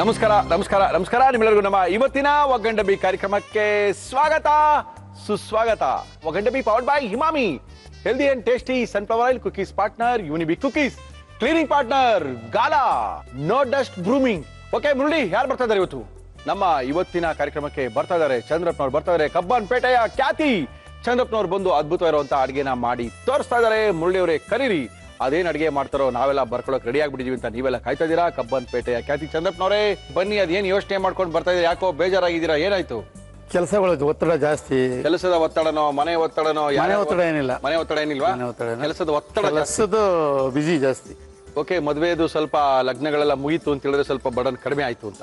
ನಮಸ್ಕಾರ ನಮಸ್ಕಾರ ನಮಸ್ಕಾರ ನಿಮ್ಮೆಲ್ಲರಿಗೂ ನಮ್ಮ ಇವತ್ತಿನ ಒಗ್ಗಂಡಬಿ ಕಾರ್ಯಕ್ರಮಕ್ಕೆ ಸ್ವಾಗತ ಸುಸ್ವಾಗತ. ಒಗ್ಗಂಡಬಿ powered by Emami, healthy and tasty sunflower oil cookies partner Unibic cookies, cleaning partner Gala, no dust grooming. Okay Murali, ಯಾರು ಬರ್ತಾ ಇದ್ದಾರೆ ಇವತ್ತು? ನಮ್ಮ ಇವತ್ತಿನ ಕಾರ್ಯಕ್ರಮಕ್ಕೆ ಬರ್ತಾ ಇದ್ದಾರೆ ಚಂದ್ರಪ್ಪನವ್ರು ಬರ್ತಾ ಇದ್ದಾರೆ. ಕಬ್ಬನ್ಪೇಟೆಯ ಖ್ಯಾತಿ ಚಂದ್ರಪ್ಪನವ್ರು ಬಂದು ಅದ್ಭುತವಾಗಿರುವಂತಹ ಅಡಿಗೆನ ಮಾಡಿ ತೋರಿಸ್ತಾ ಇದ್ದಾರೆ. ಮುರಳಿ ಅವರೇ ಕರೀರಿ, ಅದೇನ್ ಅಡಿಗೆ ಮಾಡ್ತಾರೋ ನಾವೆಲ್ಲ ಬರ್ಕೊಳಕ್ ರೆಡಿ ಆಗ್ಬಿಟ್ಟಿದೀವಿ ಅಂತ ನೀವೆಲ್ಲ ಕಾಯ್ತಾ ಇದೀರಾ. ಕಬ್ಬನ್ಪೇಟೆಯ ಖ್ಯಾತಿ ಚಂದ್ರಪ್ಪನವರೇ ಬನ್ನಿ. ಅದೇನ್ ಯೋಚನೆ ಮಾಡ್ಕೊಂಡು ಬರ್ತಾ ಇದ್ದೀರಾ? ಯಾಕೋ ಬೇಜಾರಾಗಿದ್ದೀರಾ? ಏನಾಯ್ತು? ಕೆಲಸಗಳ ಒತ್ತಡ ಜಾಸ್ತಿ. ಕೆಲಸದ ಒತ್ತಡನೋ ಮನೆ ಒತ್ತಡನೋ? ಮನೆ ಒತ್ತಡ ಏನಿಲ್ಲ. ಮನೆ ಒತ್ತಡ ಏನಿಲ್ವಾ? ಕೆಲಸದ ಒತ್ತಡ, ಕೆಲಸದ ಬಿಜಿ ಜಾಸ್ತಿ. ಓಕೆ, ಮದುವೆದು ಸ್ವಲ್ಪ ಲಗ್ನಗಳೆಲ್ಲ ಮುಗೀತು ಅಂತ ಹೇಳಿದ್ರೆ ಸ್ವಲ್ಪ ಬಡನ್ ಕಡಿಮೆ ಆಯ್ತು ಅಂತ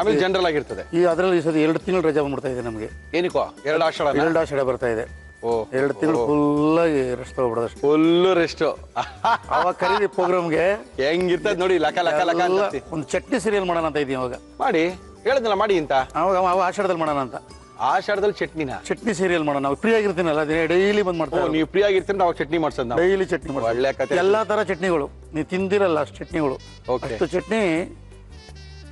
ಆಮೇಲೆ ಜನರಲ್ ಆಗಿರ್ತದೆ. ಈ ಅದ್ರಲ್ಲಿ ಈ ಸತಿ 2 ತಿಂಗಳು ರಜೆ ಬಂದ್ಬಿಡ್ತಾ ಇದೆ ನಮಗೆ. ಏನಕ್ಕೋ? 2 ಆಷಾಢ ಬರ್ತಾ ಇದೆ. ಓ, 2 ತಿಂಗಳು ಫುಲ್ ಆಗಿ ರೆಸ್ಟ್ ತಗೊಬಿಡೋದಷ್ಟು. Full rest. ಅವಾಗ ಕರೀರಿ ಪ್ರೋಗ್ರಾಮ್ಗೆ ಹೆಂಗಿರ್ತದ ನೋಡಿ. ಲಕ ಲಕ ಲಕ ಒಂದು ಚಟ್ನಿ ಸೀರಿಯಲ್ ಮಾಡೋಣ ಅಂತ ಇದೀವಿ. ಅವಾಗ ಮಾಡಿ ಹೇಳಿದ್ನಲ್ಲ ಮಾಡಿ ಅಂತ. ಅವಾಗ ಆಷಾಢದಲ್ಲಿ ಮಾಡೋಣ ಅಂತ. ಆಷಾಢದಲ್ಲಿ ಚಟ್ನಿ ಸೀರಿಯಲ್ ಮಾಡೋಣ. ನಾವು ಫ್ರೀ ಆಗಿರ್ತೀನಲ್ಲ, ಡೈಲಿ ಬಂದ್ ಮಾಡ್ತಾರೆ. ನೀವು ಫ್ರೀ ಆಗಿರ್ತೀನಿ, ನಾವು ಚಟ್ನಿ ಮಾಡ್ಸೋದು. ಡೈಲಿ ಚಟ್ನಿ ಮಾಡಿ ಒಳ್ಳೆ ಕತೆ. ಎಲ್ಲಾ ತರ ಚಟ್ನಿಗಳು ನೀವು ತಿಂದಿರಲ್ಲ ಅಷ್ಟು ಚಟ್ನಿಗಳು. ಓಕೆ, ಅಷ್ಟು ಚಟ್ನಿ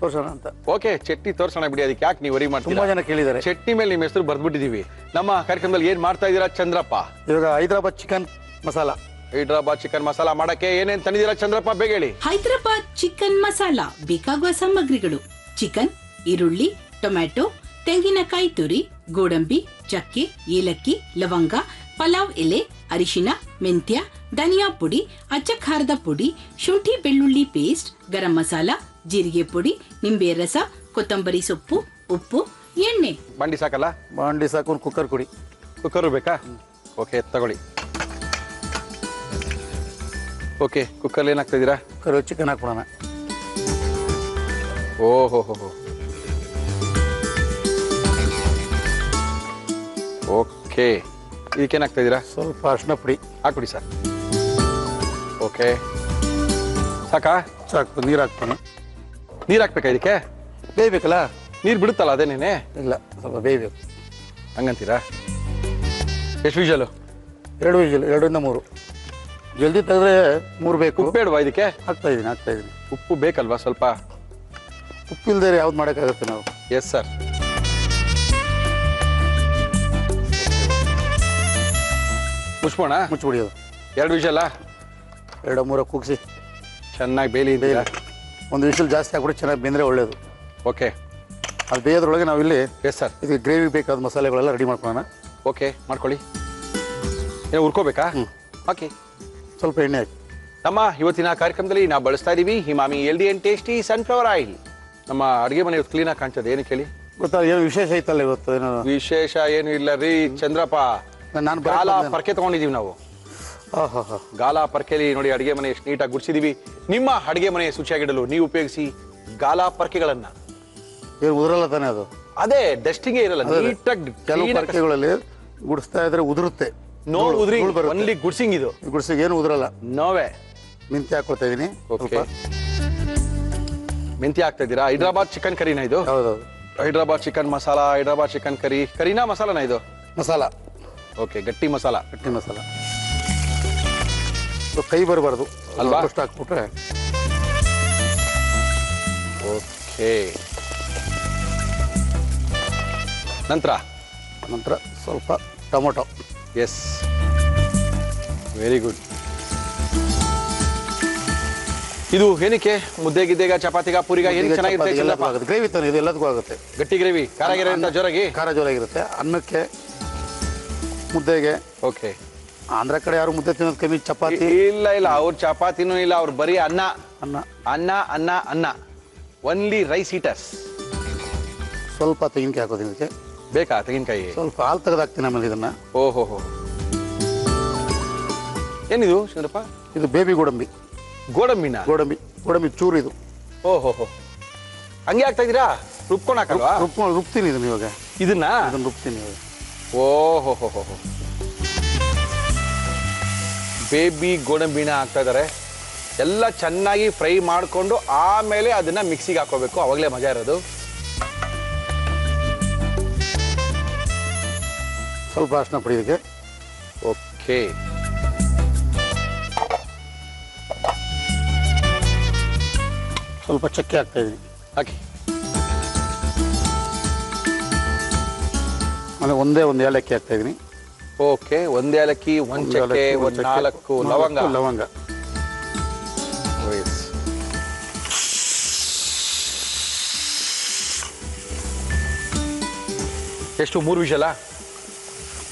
ತೋರ್ಸೋಣ ಅಂತ. ಓಕೆ, ಚಟ್ನಿ ತೋರ್ಸೋಣ ಬಿಡಿ. ಅದಕ್ಕೆ ಯಾಕೆ ನೀವು ವರಿ ಮಾಡ್ತೀರಾ? ತುಂಬಾ ಜನ ಕೇಳಿದ್ದಾರೆ. ಚಟ್ನಿ ಮೇಲೆ ನಿಮ್ಮ ಹೆಸರು ಬರ್ದ್ಬಿಟ್ಟಿದೀವಿ. ನಮ್ಮ ಕಾರ್ಯಕ್ರಮದಲ್ಲಿ ಏನ್ ಮಾಡ್ತಾ ಇದೀರಾ ಚಂದ್ರಪ್ಪ? ಇವಾಗ ಹೈದರಾಬಾದ್ ಚಿಕನ್ ಮಸಾಲಾ. ಹೈದರಾಬಾದ್ ಚಿಕನ್ ಮಸಾಲ ಮಾಡಕ್ಕೆ ಏನೇನ್ ತಂದಿದ್ದೀರಾ ಚಂದ್ರಪ್ಪ? ಬೇಗ ಹೇಳಿ. ಹೈದರಾಬಾದ್ ಚಿಕನ್ ಮಸಾಲ ಬೇಕಾಗುವ ಸಾಮಗ್ರಿಗಳು: ಚಿಕನ್, ಈರುಳ್ಳಿ, ಟೊಮ್ಯಾಟೊ, ತೆಂಗಿನಕಾಯಿ ತುರಿ, ಗೋಡಂಬಿ, ಚಕ್ಕೆ, ಏಲಕ್ಕಿ, ಲವಂಗ, ಪಲಾವ್ ಎಲೆ, ಅರಿಶಿನ, ಮೆಂತ್ಯ, ಧನಿಯಾ ಪುಡಿ, ಅಚ್ಚ ಖಾರದ ಪುಡಿ, ಶುಂಠಿ ಬೆಳ್ಳುಳ್ಳಿ ಪೇಸ್ಟ್, ಗರಂ ಮಸಾಲ, ಜೀರಿಗೆ ಪುಡಿ, ನಿಂಬೆ ರಸ, ಕೊತ್ತಂಬರಿ ಸೊಪ್ಪು, ಉಪ್ಪು, ಎಣ್ಣೆ. ಬಂಡಿ ಸಾಕಲ್ಲ? ಬಾಂಡಿ ಸಾಕು. ಒಂದು ಕುಕ್ಕರ್ ಕೊಡಿ. ಕುಕ್ಕರ್ ಬೇಕಾ? ಓಕೆ, ತಗೊಳ್ಳಿ. ಓಕೆ, ಕುಕ್ಕರ್ ಏನಾಗ್ತಾ ಇದೀರಾ? ಕುಕ್ಕರ್ ಚಿಕನ್ ಹಾಕ್ಬಿಡೋಣ. ಓಹೋ, ಓಕೆ, ಇದಕ್ಕೇನಾಗ್ತಾ ಇದೀರಾ? ಸ್ವಲ್ಪ ಅರ್ಶಿನ ಪುಡಿ ಹಾಕ್ಬಿಡಿ ಸರ್. ಓಕೆ, ಸಾಕಾ? ಸಾಕು. ನೀರು ಹಾಕ್ತಾನೆ. ನೀರ್ ಹಾಕ್ಬೇಕಾ ಇದಕ್ಕೆ? ಬೇಯ್ಬೇಕಲ್ಲ. ನೀರ್ ಬಿಡುತ್ತಲ್ಲ ಅದೇನೇನೆ? ಇಲ್ಲ, ಸ್ವಲ್ಪ ಬೇಯ್ಬೇಕು. ಹಂಗಂತೀರಾ? ಎಷ್ಟು ವಿಷಲು? 2 ವಿಷಲ್, 2 ರಿಂದ 3. ಜಲ್ದಿ ತೆಗೆದ್ರೆ 3 ಬೇಕು. ಉಪ್ಪು ಬೇಡವಾ ಇದಕ್ಕೆ? ಹಾಕ್ತಾ ಇದೀನಿ. ಉಪ್ಪು ಬೇಕಲ್ವಾ ಸ್ವಲ್ಪ? ಉಪ್ಪು ಇಲ್ದೇ ಯಾವ್ದು ಮಾಡೋಕ್ಕಾಗುತ್ತೆ ನಾವು? Yes sir. ಮುಚ್ಬೋಣ? ಮುಚ್ಚಿಬಿಡಿ. ಅದು 2 ವಿಷಲ? 2-3 ಕೂಗಿಸಿ ಚೆನ್ನಾಗಿ ಬೇಲಿ ಇದೆಯಾ? 1 ವಿಷಲ್ ಜಾಸ್ತಿ ಹಾಕ್ಬಿಟ್ಟು ಚೆನ್ನಾಗಿ ಬೆಂದರೆ ಒಳ್ಳೇದು. ಓಕೆ, ಅದು ಬೇಯೋದ್ರೊಳಗೆ ನಾವಿಲ್ಲಿ ಎಸ್ ಸರ್ ಇದಕ್ಕೆ ಗ್ರೇವಿ ಬೇಕಾದ ಮಸಾಲೆಗಳೆಲ್ಲ ರೆಡಿ ಮಾಡ್ಕೊಳ್ಳೋಣ. ಓಕೆ, ಮಾಡ್ಕೊಳ್ಳಿ. ಏನು ಹುರ್ಕೋಬೇಕಾ? ಓಕೆ, ಸ್ವಲ್ಪ ಎಣ್ಣೆ ಹಾಕಿ. ನಮ್ಮ ಇವತ್ತಿನ ಕಾರ್ಯಕ್ರಮದಲ್ಲಿ ನಾವು ಬಳಸ್ತಾ ಇದೀವಿ Emami healthy and tasty sunflower oil. ನಮ್ಮ ಅಡುಗೆ ಮನೆ ಇವತ್ತು ಕ್ಲೀನಾಗಿ ಕಾಣ್ತದೆ. ಏನು ಕೇಳಿ? ಗೊತ್ತಾ ಏನು ವಿಶೇಷ ಐತಲ್ಲ ಇವತ್ತು? ಏನು ವಿಶೇಷ ಏನು ಇಲ್ಲ ರೀ ಚಂದ್ರಪ್ಪ. ನಾನು ಗಾಲ ಪರ್ಕೆ ತಗೊಂಡಿದೀವಿ ನಾವು. ಹಾ. ಗಾಲ ಪರ್ಕೆಲಿ ನೋಡಿ ಅಡುಗೆ ಮನೆ ಎಷ್ಟು ನೀಟಾಗಿ ಗುಡಿಸಿದೀವಿ. ನಿಮ್ಮ ಅಡುಗೆ ಮನೆ ಶುಚಿಯಾಗಿಡಲು ನೀವು ಉಪಯೋಗಿಸಿ ಗಾಲ ಪರ್ಕೆಗಳನ್ನ. ಏನು ಉದುರಲ್ಲ ತಾನೇ ಅದು? ಅದೇ ಡಸ್ಟಿಂಗೇ ಇರಲ್ಲ, ನೀಟಾಗಿ. ಕೆಲವು ಪರ್ಕೆಗಳಲ್ಲಿ ಗುಡಿಸ್ತಾ ಇದ್ರೆ ಉದುರುತ್ತೆ. No ಉದ್ರಿಂಗ್, only ಗುಡ್ಸಿಂಗ್. ಇದು ಗುಡ್ಸಿಗೆ ಏನು ಉದುರಲ್ಲ. ನೋವೇ. ಮೆಂತ್ಯ ಹಾಕೊಳ್ತಾ ಇದೀನಿ. ಮೆಂತ್ಯ ಹಾಕ್ತಾ ಇದ್ದೀರಾ? ಹೈದರಾಬಾದ್ ಚಿಕನ್ ಕರಿನಾ ಇದು? ಹೌದೌದು. ಹೈದರಾಬಾದ್ ಚಿಕನ್ ಮಸಾಲ, ಹೈದರಾಬಾದ್ ಚಿಕನ್ ಕರಿನಾ ಮಸಾಲನಾ ಇದು? ಮಸಾಲ. ಓಕೆ, ಗಟ್ಟಿ ಮಸಾಲ. ಕೈ ಬರಬಾರ್ದು ಅಲ್ವಾ? ಅಷ್ಟು ಹಾಕ್ಬಿಟ್ರೆ. ಓಕೆ, ನಂತರ ಸ್ವಲ್ಪ ಟೊಮೊಟೊ. S, very good. ಇದು ಏನಕ್ಕೆ? ಮುದ್ದೆ ಗಿದ್ದೆಗ, ಚಪಾತಿಗ, ಪೂರಿಗ ಏನು ಚೆನ್ನಾಗಿರುತ್ತೆ? ಗ್ರೇವಿ ತಾನೆ ಇದು, ಎಲ್ಲದಕ್ಕೂ ಆಗುತ್ತೆ. ಗಟ್ಟಿ ಗ್ರೇವಿ, ಖಾರ ಗಿರ ಅಂತ ಜೋರಾಗಿ? ಖಾರ ಜೋರಾಗಿರುತ್ತೆ. ಅನ್ನಕ್ಕೆ, ಮುದ್ದೆಗೆ. ಓಕೆ, ಆಂಧ್ರ ಕಡೆ ಯಾರು ಮುದ್ದೆ ತಿನ್ನೋದು ಕಮ್ಮಿ. ಚಪಾತಿ ಇಲ್ಲ, ಅವ್ರ ಚಪಾತಿನೂ ಇಲ್ಲ, ಅವ್ರು ಬರೀ ಅನ್ನ ಅನ್ನ ಅನ್ನ ಅನ್ನ ಅನ್ನ. Only rice eaters. ಸ್ವಲ್ಪ ತೆಂಗಿನಕಾಯಿ ಹಾಕೋದು ಇದಕ್ಕೆ. ಬೇಕಾ ತೆಂಗಿನಕಾಯಿ? ಸ್ವಲ್ಪ ಹಾಲು ತೆಗೆದು ಹಾಕ್ತೀನಿ ಆಮೇಲೆ ಇದನ್ನ. ಓಹೋ, ಏನಿದು ಚಂದ್ರಪ್ಪ? ಇದು ಬೇಬಿ ಗೋಡಂಬಿ. ಗೋಡಂಬಿನ? ಗೋಡಂಬಿ ಚೂರು ಇದು. ಓಹೋ, ಹಂಗೆ ಆಗ್ತಾ ಇದೀರಾ? ರುಬ್ಕೊಂಡು ಹಾಕಲ್ವಾ? ರುಬ್ತೀನಿ ಇದನ್ನ ಇವಾಗ. ಇದನ್ನ ರುಬ್ತೀನಿ ಇವಾಗ. ಓಹೋ, ಬೇಬಿ ಗೋಡಂಬಿನ ಹಾಕ್ತಾ ಇದಾರೆ. ಎಲ್ಲ ಚೆನ್ನಾಗಿ ಫ್ರೈ ಮಾಡಿಕೊಂಡು ಆಮೇಲೆ ಅದನ್ನ ಮಿಕ್ಸಿಗೆ ಹಾಕೋಬೇಕು, ಅವಾಗಲೇ ಮಜಾ ಇರೋದು. ಸ್ವಲ್ಪ ಅರಿಶಿನ ಪುಡಿ ಇದಕ್ಕೆ. ಓಕೆ, ಸ್ವಲ್ಪ ಚಕ್ಕೆ ಹಾಕ್ತಾ ಇದೀನಿ. ಹಾಕಿ. ಆಮೇಲೆ ಒಂದು ಏಲಕ್ಕಿ ಹಾಕ್ತಾ ಇದೀನಿ. ಓಕೆ, ಒಂದ್ ಏಲಕ್ಕಿ, ಒಂದ್ ಚಕ್ಕೆ, ಒಂದ್ 4 ಲವಂಗ. ಲವಂಗ Yes. ಎಷ್ಟು 3 ವಿಷಲ?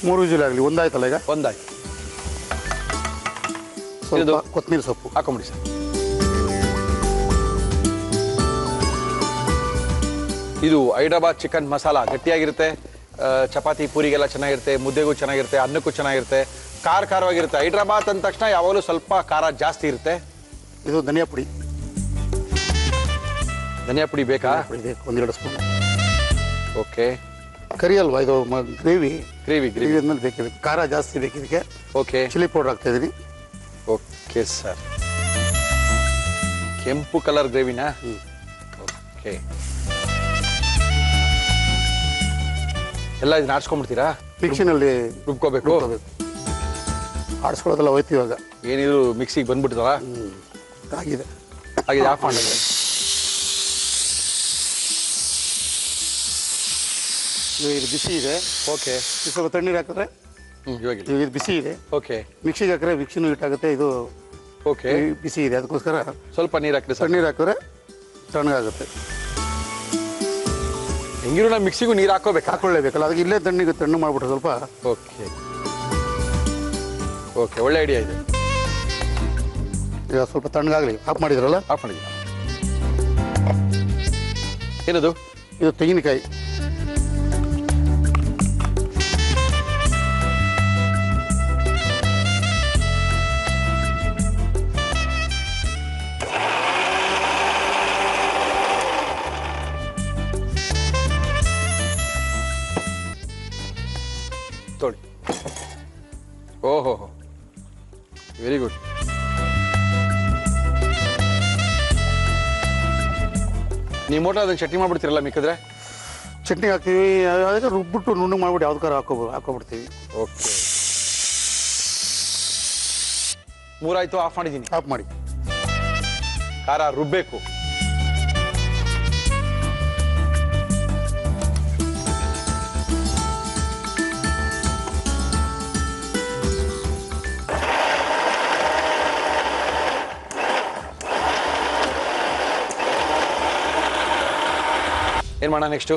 3 ವಿಜಿಲ್ ಆಗಲಿ. ಒಂದಾಯ್ತಲ್ಲ ಈಗ. ಒಂದಾಯ್ತು. ಸ್ವಲ್ಪ ಕೊತ್ತಂಬರಿ ಸೊಪ್ಪು ಹಾಕೊಂಬಿಡಿ ಸರ್. ಇದು ಹೈದ್ರಾಬಾದ್ ಚಿಕನ್ ಮಸಾಲ ಗಟ್ಟಿಯಾಗಿರುತ್ತೆ. ಚಪಾತಿ ಪೂರಿಗೆಲ್ಲ ಚೆನ್ನಾಗಿರುತ್ತೆ, ಮುದ್ದೆಗೂ ಚೆನ್ನಾಗಿರುತ್ತೆ, ಅನ್ನಕ್ಕೂ ಚೆನ್ನಾಗಿರುತ್ತೆ, ಖಾರವಾಗಿರುತ್ತೆ. ಹೈದ್ರಾಬಾದ್ ಅಂದ ತಕ್ಷಣ ಯಾವಾಗಲೂ ಸ್ವಲ್ಪ ಖಾರ ಜಾಸ್ತಿ ಇರುತ್ತೆ. ಇದು ಧನಿಯಾ ಪುಡಿ. ಧನಿಯಾ ಪುಡಿ ಬೇಕಾ? ಬೇಕು 1-2 ಸ್ಪೂನ್. ಓಕೆ. ಕರಿ ಅಲ್ವಾ ಇದು, ಗ್ರೇವಿ ಗ್ರೇವಿ ಆದ್ಮೇಲೆ ಬೇಕಿದೆ. ಖಾರ ಜಾಸ್ತಿ ಬೇಕು ಇದಕ್ಕೆ. ಓಕೆ. ಚಿಲ್ಲಿ ಪೌಡರ್ ಹಾಕ್ತಾ ಇದೀನಿ. Okay sir. ಕೆಂಪು ಕಲರ್ ಗ್ರೇವಿನಾ? ಓಕೆ. ಎಲ್ಲ ಇದನ್ನ ಆಡ್ಸ್ಕೊಂಡ್ಬಿಡ್ತೀರಾ? ಮಿಕ್ಸಿನಲ್ಲಿ ರುಬ್ಕೋಬೇಕು. ಆಡಿಸ್ಕೊಳ್ಳೋದೆಲ್ಲ ಹೋಯ್ತು ಇವಾಗ. ಏನಿದ್ರು ಮಿಕ್ಸಿಗೆ ಬಂದ್ಬಿಡ್ತಲ್ಲ? ಆಗಿದೆ. ಹಾಗೆ ಆಫ್ ಮಾಡಿದ್ರೆ ಇದು ಬಿಸಿ ಇದೆ. ಓಕೆ. ಸ್ವಲ್ಪ ತಣ್ಣೀರು ಹಾಕಿದ್ರೆ ಇವಾಗ ಇದು ಬಿಸಿ ಇದೆ. ಓಕೆ. ಮಿಕ್ಸಿಗೆ ಹಾಕಿದ್ರೆ ಮಿಕ್ಸಿನೂ ಹಿಟ್ಟಾಗುತ್ತೆ. ಇದು ಓಕೆ. ಬಿಸಿ ಇದೆ, ಅದಕ್ಕೋಸ್ಕರ ಸ್ವಲ್ಪ ನೀರು ಹಾಕಿದ್ರೆ ಸರ್. ತಣ್ಣೀರು ಹಾಕಿದ್ರೆ ತಣ್ಣಗಾಗುತ್ತೆ. ಹೆಂಗಿರು ನಾವು ಮಿಕ್ಸಿಗೂ ನೀರು ಹಾಕೊಳ್ಳೇಬೇಕಲ್ಲ, ಅದಕ್ಕೆ ಇಲ್ಲೇ ತಣ್ಣು ಮಾಡ್ಬಿಟ್ರೆ ಸ್ವಲ್ಪ. ಓಕೆ ಓಕೆ, ಒಳ್ಳೆ ಐಡಿಯಾ ಇದೆ. ಈಗ ಸ್ವಲ್ಪ ತಣ್ಣಗಾಗಲಿ. ಆಫ್ ಮಾಡಿದ್ರಲ್ಲ? ಆಫ್ ಮಾಡಿದ್ದೀನಿ. ಏನದು? ಇದು ತೆಂಗಿನಕಾಯಿ. ತೊಳಿ. ಓಹೋ, ವೆರಿ ಗುಡ್. ನೀವು ಮೋಟ ಅದನ್ನು ಚಟ್ನಿ ಮಾಡ್ಬಿಡ್ತೀರಲ್ಲ ಮಿಕ್ಕಿದ್ರೆ? ಚಟ್ನಿ ಹಾಕ್ತೀವಿ, ಅದಕ್ಕೆ ರುಬ್ಬಿಟ್ಟು ನುಣ್ಣಗೆ ಮಾಡ್ಬಿಟ್ಟು ಯಾವ್ದಕ್ಕಾರ ಹಾಕೋಬಿಡ್ತೀವಿ. ಓಕೆ. 3 ಆಯ್ತು, ಆಫ್ ಮಾಡಿದ್ದೀನಿ. ಆಫ್ ಮಾಡಿ. ಖಾರ ರುಬ್ಬೇಕು. ಏನ್ ಮಾಡೋಣ ನೆಕ್ಸ್ಟ್?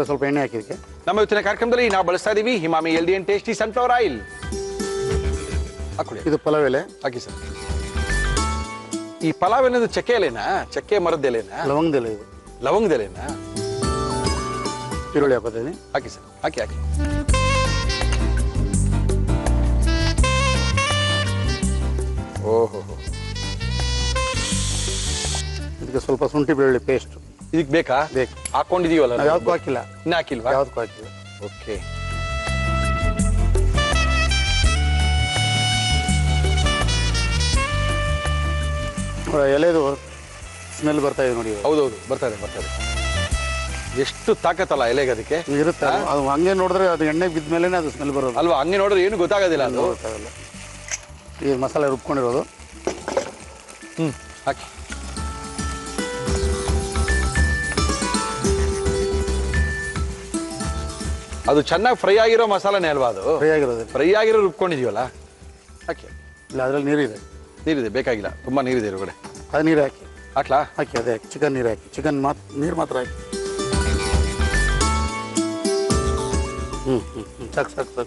ಸ್ವಲ್ಪ ಎಣ್ಣೆ ಹಾಕಿದಕ್ಕೆ. ನಮ್ಮ ಇವತ್ತಿನ ಕಾರ್ಯಕ್ರಮದಲ್ಲಿ ನಾವು ಬಳಸ್ತಾ ಇದೀವಿ Emami healthy and tasty sunflower oil. ಹಾಕೊಳ್ಳಿ. ಇದು ಪಲಾವ್ ಎಲೆ ಹಾಕಿ ಸರ್. ಈ ಪಲಾವ್ ಎಲೆದು ಚಕ್ಕೆ ಎಲೆನಾ? ಚಕ್ಕೆ ಮರದ ಎಲೆನಾ? ಲವಂಗದ ಎಲೆ. ಇದು ಲವಂಗದ ಎಲೆನಾ? ಈರುಳ್ಳಿ ಹಾಕೋತೀನಿ. ಹಾಕಿ ಸರ್, ಹಾಕಿ. ಓಹೋ. ಇದಕ್ಕೆ ಸ್ವಲ್ಪ ಶುಂಠಿ ಬೆಳ್ಳುಳ್ಳಿ ಪೇಸ್ಟ್ ಇದಕ್ಕೆ ಬೇಕಾ? ಬೇಕು. ಹಾಕೊಂಡಿದೀವಲ್ಲ? ಯಾವ್ದಕ್ಕೂ ಹಾಕಿಲ್ಲ. ಇನ್ನ ಹಾಕಿಲ್ವಾ? ಯಾವ್ದಕ್ಕೂ ಹಾಕಿಲ್ಲ. ಓಕೆ. ಎಲೆದು ಸ್ಮೆಲ್ ಬರ್ತಾ ಇದೆ ನೋಡಿ. ಹೌದೌದು, ಬರ್ತಾರೆ. ಎಷ್ಟು ತಾಕತ್ತಲ್ಲ ಎಲೆಗೆ, ಅದಕ್ಕೆ ಇರುತ್ತೆ. ಅದು ಹಂಗೆ ನೋಡಿದ್ರೆ ಅದು ಎಣ್ಣೆ ಬಿದ್ದ ಮೇಲೆ ಅದು ಸ್ಮೆಲ್ ಬರೋದು ಅಲ್ವಾ? ಹಂಗೆ ನೋಡಿದ್ರೆ ಏನು ಗೊತ್ತಾಗೋದಿಲ್ಲ. ಅದು ಗೊತ್ತಾಗಲ್ಲ. ಈ ಮಸಾಲೆ ರುಬ್ಕೊಂಡಿರೋದು ಹಾಕಿ. ಅದು ಚೆನ್ನಾಗಿ ಫ್ರೈ ಆಗಿರೋ ಮಸಾಲೆನೇ ಅಲ್ವಾ? ಅದು ಫ್ರೈ ಆಗಿರೋ ರುಬ್ಕೊಂಡಿದೀವಲ್ಲ, ಹಾಕಿ. ಇಲ್ಲ, ಅದ್ರಲ್ಲಿ ನೀರಿದೆ, ಬೇಕಾಗಿಲ್ಲ. ತುಂಬಾ ನೀರಿದೆ ಹೊರಗಡೆ. ಅದು ನೀರು ಹಾಕಿ. ಹಾಕ್ಲಾ? ಹಾಕಿ. ಅದೇ ಚಿಕನ್ ನೀರು ಹಾಕಿ. ಚಿಕನ್ ನೀರು ಮಾತ್ರ ಹಾಕಿ. ಸಾಕು.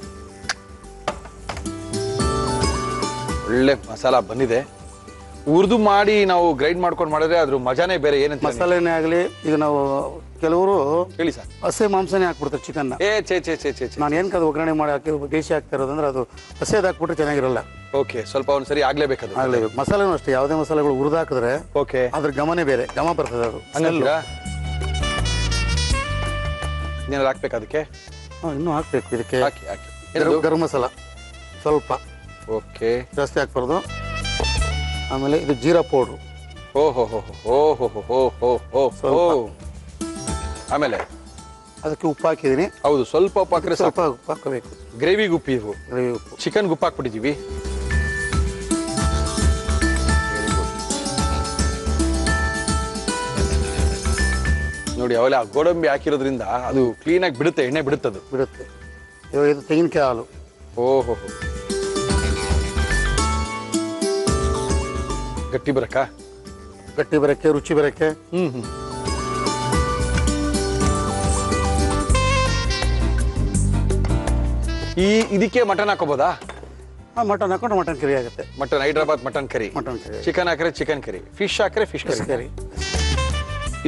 ಒಳ್ಳೆ ಮಸಾಲ ಬಂದಿದೆ. ಉರ್ದು ಮಾಡಿ ನಾವು ಗ್ರೈಂಡ್ ಮಾಡ್ಕೊಂಡು ಮಾಡಿದ್ರೆ ಅದ್ರ ಮಜಾನೇ ಬೇರೆ. ಏನಂತ ಮಸಾಲೆನೇ ಆಗಲಿ. ಈಗ ನಾವು ಕೆಲವರು ಹೇಳಿ ಸರ್, ಹಸೆ ಮಾಂಸನೇ ಹಾಕ್ಬಿಡ್ತಾರೆ ಚಿಕನ್ನ. ಛೇ. ನಾನು ಏನಕ್ಕೆ ಅದು ಒಗ್ಗರಣೆ ಮಾಡಿ ಹಾಕಿ ದೇಶಿ ಹಾಕ್ತಾ ಇರೋದಂದ್ರೆ ಅದು ಹಸೆದು ಹಾಕ್ಬಿಟ್ರೆ ಚೆನ್ನಾಗಿರಲ್ಲ. ಓಕೆ, ಸ್ವಲ್ಪ ಒಂದ್ಸರಿ ಆಗ್ಲೇಬೇಕು. ಆಗ್ಲೇಬೇಕು. ಮಸಾಲೆನೂ ಅಷ್ಟೇ, ಯಾವುದೇ ಮಸಾಲೆಗಳು ಹುರಿದು ಹಾಕಿದ್ರೆ ಓಕೆ ಅದ್ರ ಗಮನೇ ಬೇರೆ, ಗಮ ಬರ್ತದೆ. ಅದು ಹಂಗಂತೀರಾ? ಏನಾದ್ರು ಹಾಕ್ಬೇಕು ಅದಕ್ಕೆ? ಇನ್ನೂ ಹಾಕ್ಬೇಕು ಇದಕ್ಕೆ. ಹಾಕಿ. ಗರಂ ಮಸಾಲ ಸ್ವಲ್ಪ. ಓಕೆ, ಜಾಸ್ತಿ ಹಾಕ್ಬಾರ್ದು. ಆಮೇಲೆ ಇದು ಜೀರಾ ಪೌಡ್ರು. ಆಮೇಲೆ ಅದಕ್ಕೆ ಉಪ್ಪು ಹಾಕಿದೀನಿ. ಹೌದು, ಸ್ವಲ್ಪ ಉಪ್ಪು ಹಾಕಿದ್ರೆ ಸ್ವಲ್ಪ ಉಪ್ಪು ಹಾಕಬೇಕು. ಗ್ರೇವಿಗೆ ಉಪ್ಪು. ಇವು ಗ್ರೇವಿ ಉಪ್ಪು. ಚಿಕನ್ ಉಪ್ಪು ಹಾಕ್ಬಿಟ್ಟಿದೀವಿ. ನೋಡಿ, ಅವೆಲ್ಲ ಗೋಡಂಬಿ ಹಾಕಿರೋದ್ರಿಂದ ಅದು ಕ್ಲೀನಾಗಿ ಬಿಡುತ್ತೆ, ಎಣ್ಣೆ ಬಿಡುತ್ತೆ. ಇವಾಗ ಇದು ತೆಂಗಿನಕಾಯಿ ಹಾಲು. ಓಹೋ, ಗಟ್ಟಿ ಬರಕ್ಕ, ಗಟ್ಟಿ ಬರೋಕ್ಕೆ, ರುಚಿ ಬರೋಕ್ಕೆ. ಇದಕ್ಕೆ ಮಟನ್ ಹಾಕೋಬೋದಾ? ಮಟನ್ ಹಾಕೊಂಡು ಮಟನ್ ಕರಿ ಆಗುತ್ತೆ. Mutton, Hyderabad mutton curry. Mutton curry. Chicken ಹಾಕ್ರೆ ಚಿಕನ್ ಕರಿ, ಫಿಶ್ ಹಾಕ್ರೆ ಫಿಶ್ ಕರಿ.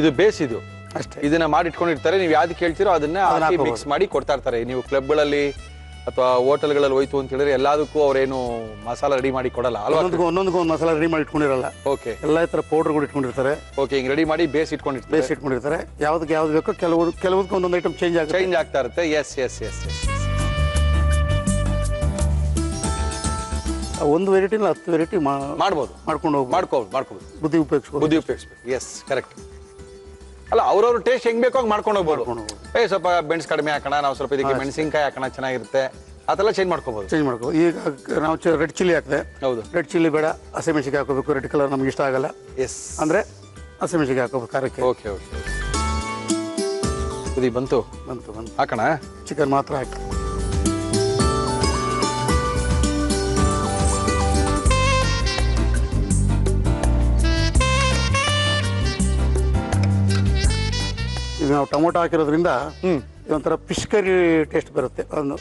ಇದು ಬೇಸ್, ಇದು ಅಷ್ಟೇ. ಇದನ್ನ ಮಾಡಿ ಇಟ್ಕೊಂಡಿರ್ತಾರೆ. ನೀವು ಯಾವ್ದು ಕೇಳ್ತೀರೋ ಅದನ್ನ ಹಾಕಿ ಮಿಕ್ಸ್ ಮಾಡಿ ಕೊಡ್ತಾ ಇರ್ತಾರೆ. ನೀವು ಕ್ಲಬ್ಗಳಲ್ಲಿ ಅಥವಾ ಹೋಟೆಲ್ಗಳಲ್ಲಿ ಹೋಯ್ತು ಅಂತ ಹೇಳಿದ್ರೆ ಎಲ್ಲದಕ್ಕೂ ಅವ್ರೇನು ಮಸಾಲ ರೆಡಿ ಮಾಡಿ ಕೊಡಲ್ಲ ಅಲ್ವಾ? ಒಂದೊಂದು ಮಸಾಲ ರೆಡಿ ಮಾಡಿ ಇಟ್ಕೊಂಡಿರಲ್ಲ. ಓಕೆ, ಎಲ್ಲ ತರ ಪೌಡರ್ಗಳು ಇಟ್ಕೊಂಡಿರ್ತಾರೆ. ಓಕೆ, ಹಿಂಗ್ ರೆಡಿ ಮಾಡಿ ಬೇಸ್ ಇಟ್ಕೊಂಡಿರ್ತಾರೆ. ಯಾವ್ದಕ್ಕೆ ಯಾವ್ದು ಬೇಕೋ ಕೆಲವದಕ್ಕೆ ಒಂದೊಂದು ಐಟಮ್ ಚೇಂಜ್ ಆಗ್ತಾ ಇರುತ್ತೆ. Yes yes yes yes. ಒಂದು ವೆರೈಟಿ 10 ವೆರೈಟಿ ಮಾಡ್ಬೋದು, ಮಾಡ್ಕೋಬಹುದು. ಬುದ್ಧಿ ಉಪಯೋಗಿಸ್ಬೇಕು. S, correct. ಅಲ್ಲ, ಅವ್ರವ್ರ ಟೇಸ್ಟ್ ಹೆಂಗ್ ಬೇಕೋ ಮಾಡ್ಕೊಂಡು ಹೋಗ್ಬೋದು. ಸ್ವಲ್ಪ ಬೆಣ್ಸ್ ಕಡಿಮೆ ಹಾಕೋಣ, ನಾವು ಸ್ವಲ್ಪ ಇದಕ್ಕೆ ಮೆಣಸಿನ್ಕಾಯಿ ಹಾಕೋಣ, ಚೆನ್ನಾಗಿರುತ್ತೆ. ಅದೆಲ್ಲ ಚೇಂಜ್ ಮಾಡ್ಕೋಬಹುದು. ಈಗ ನಾವು ರೆಡ್ ಚಿಲ್ಲಿ ಹಾಕಿದೆ. ಹೌದು, ರೆಡ್ ಚಿಲ್ಲಿ ಬೇಡ, ಹಸಿಮೆಣಸಿಗೆ ಹಾಕೋಬೇಕು. ರೆಡ್ ಕಲರ್ ನಮ್ಗೆ ಇಷ್ಟ ಆಗಲ್ಲ. ಎಸ್, ಅಂದ್ರೆ ಹಸಿಮೆಣಸಿಗೆ ಹಾಕೋಬೇಕು ಖಾರಕ್ಕೆ. Okay okay. ಕುದಿ ಬಂತು ಹಾಕೋಣ. ಚಿಕನ್ ಮಾತ್ರ ಹಾಕಿ. ಈಗ ನಾವು ಟೊಮೊಟೊ ಹಾಕಿರೋದ್ರಿಂದ ಇದೊಂಥರ ಫಿಶ್ ಕರಿ ಟೇಸ್ಟ್ ಬರುತ್ತೆ. ಒಂದು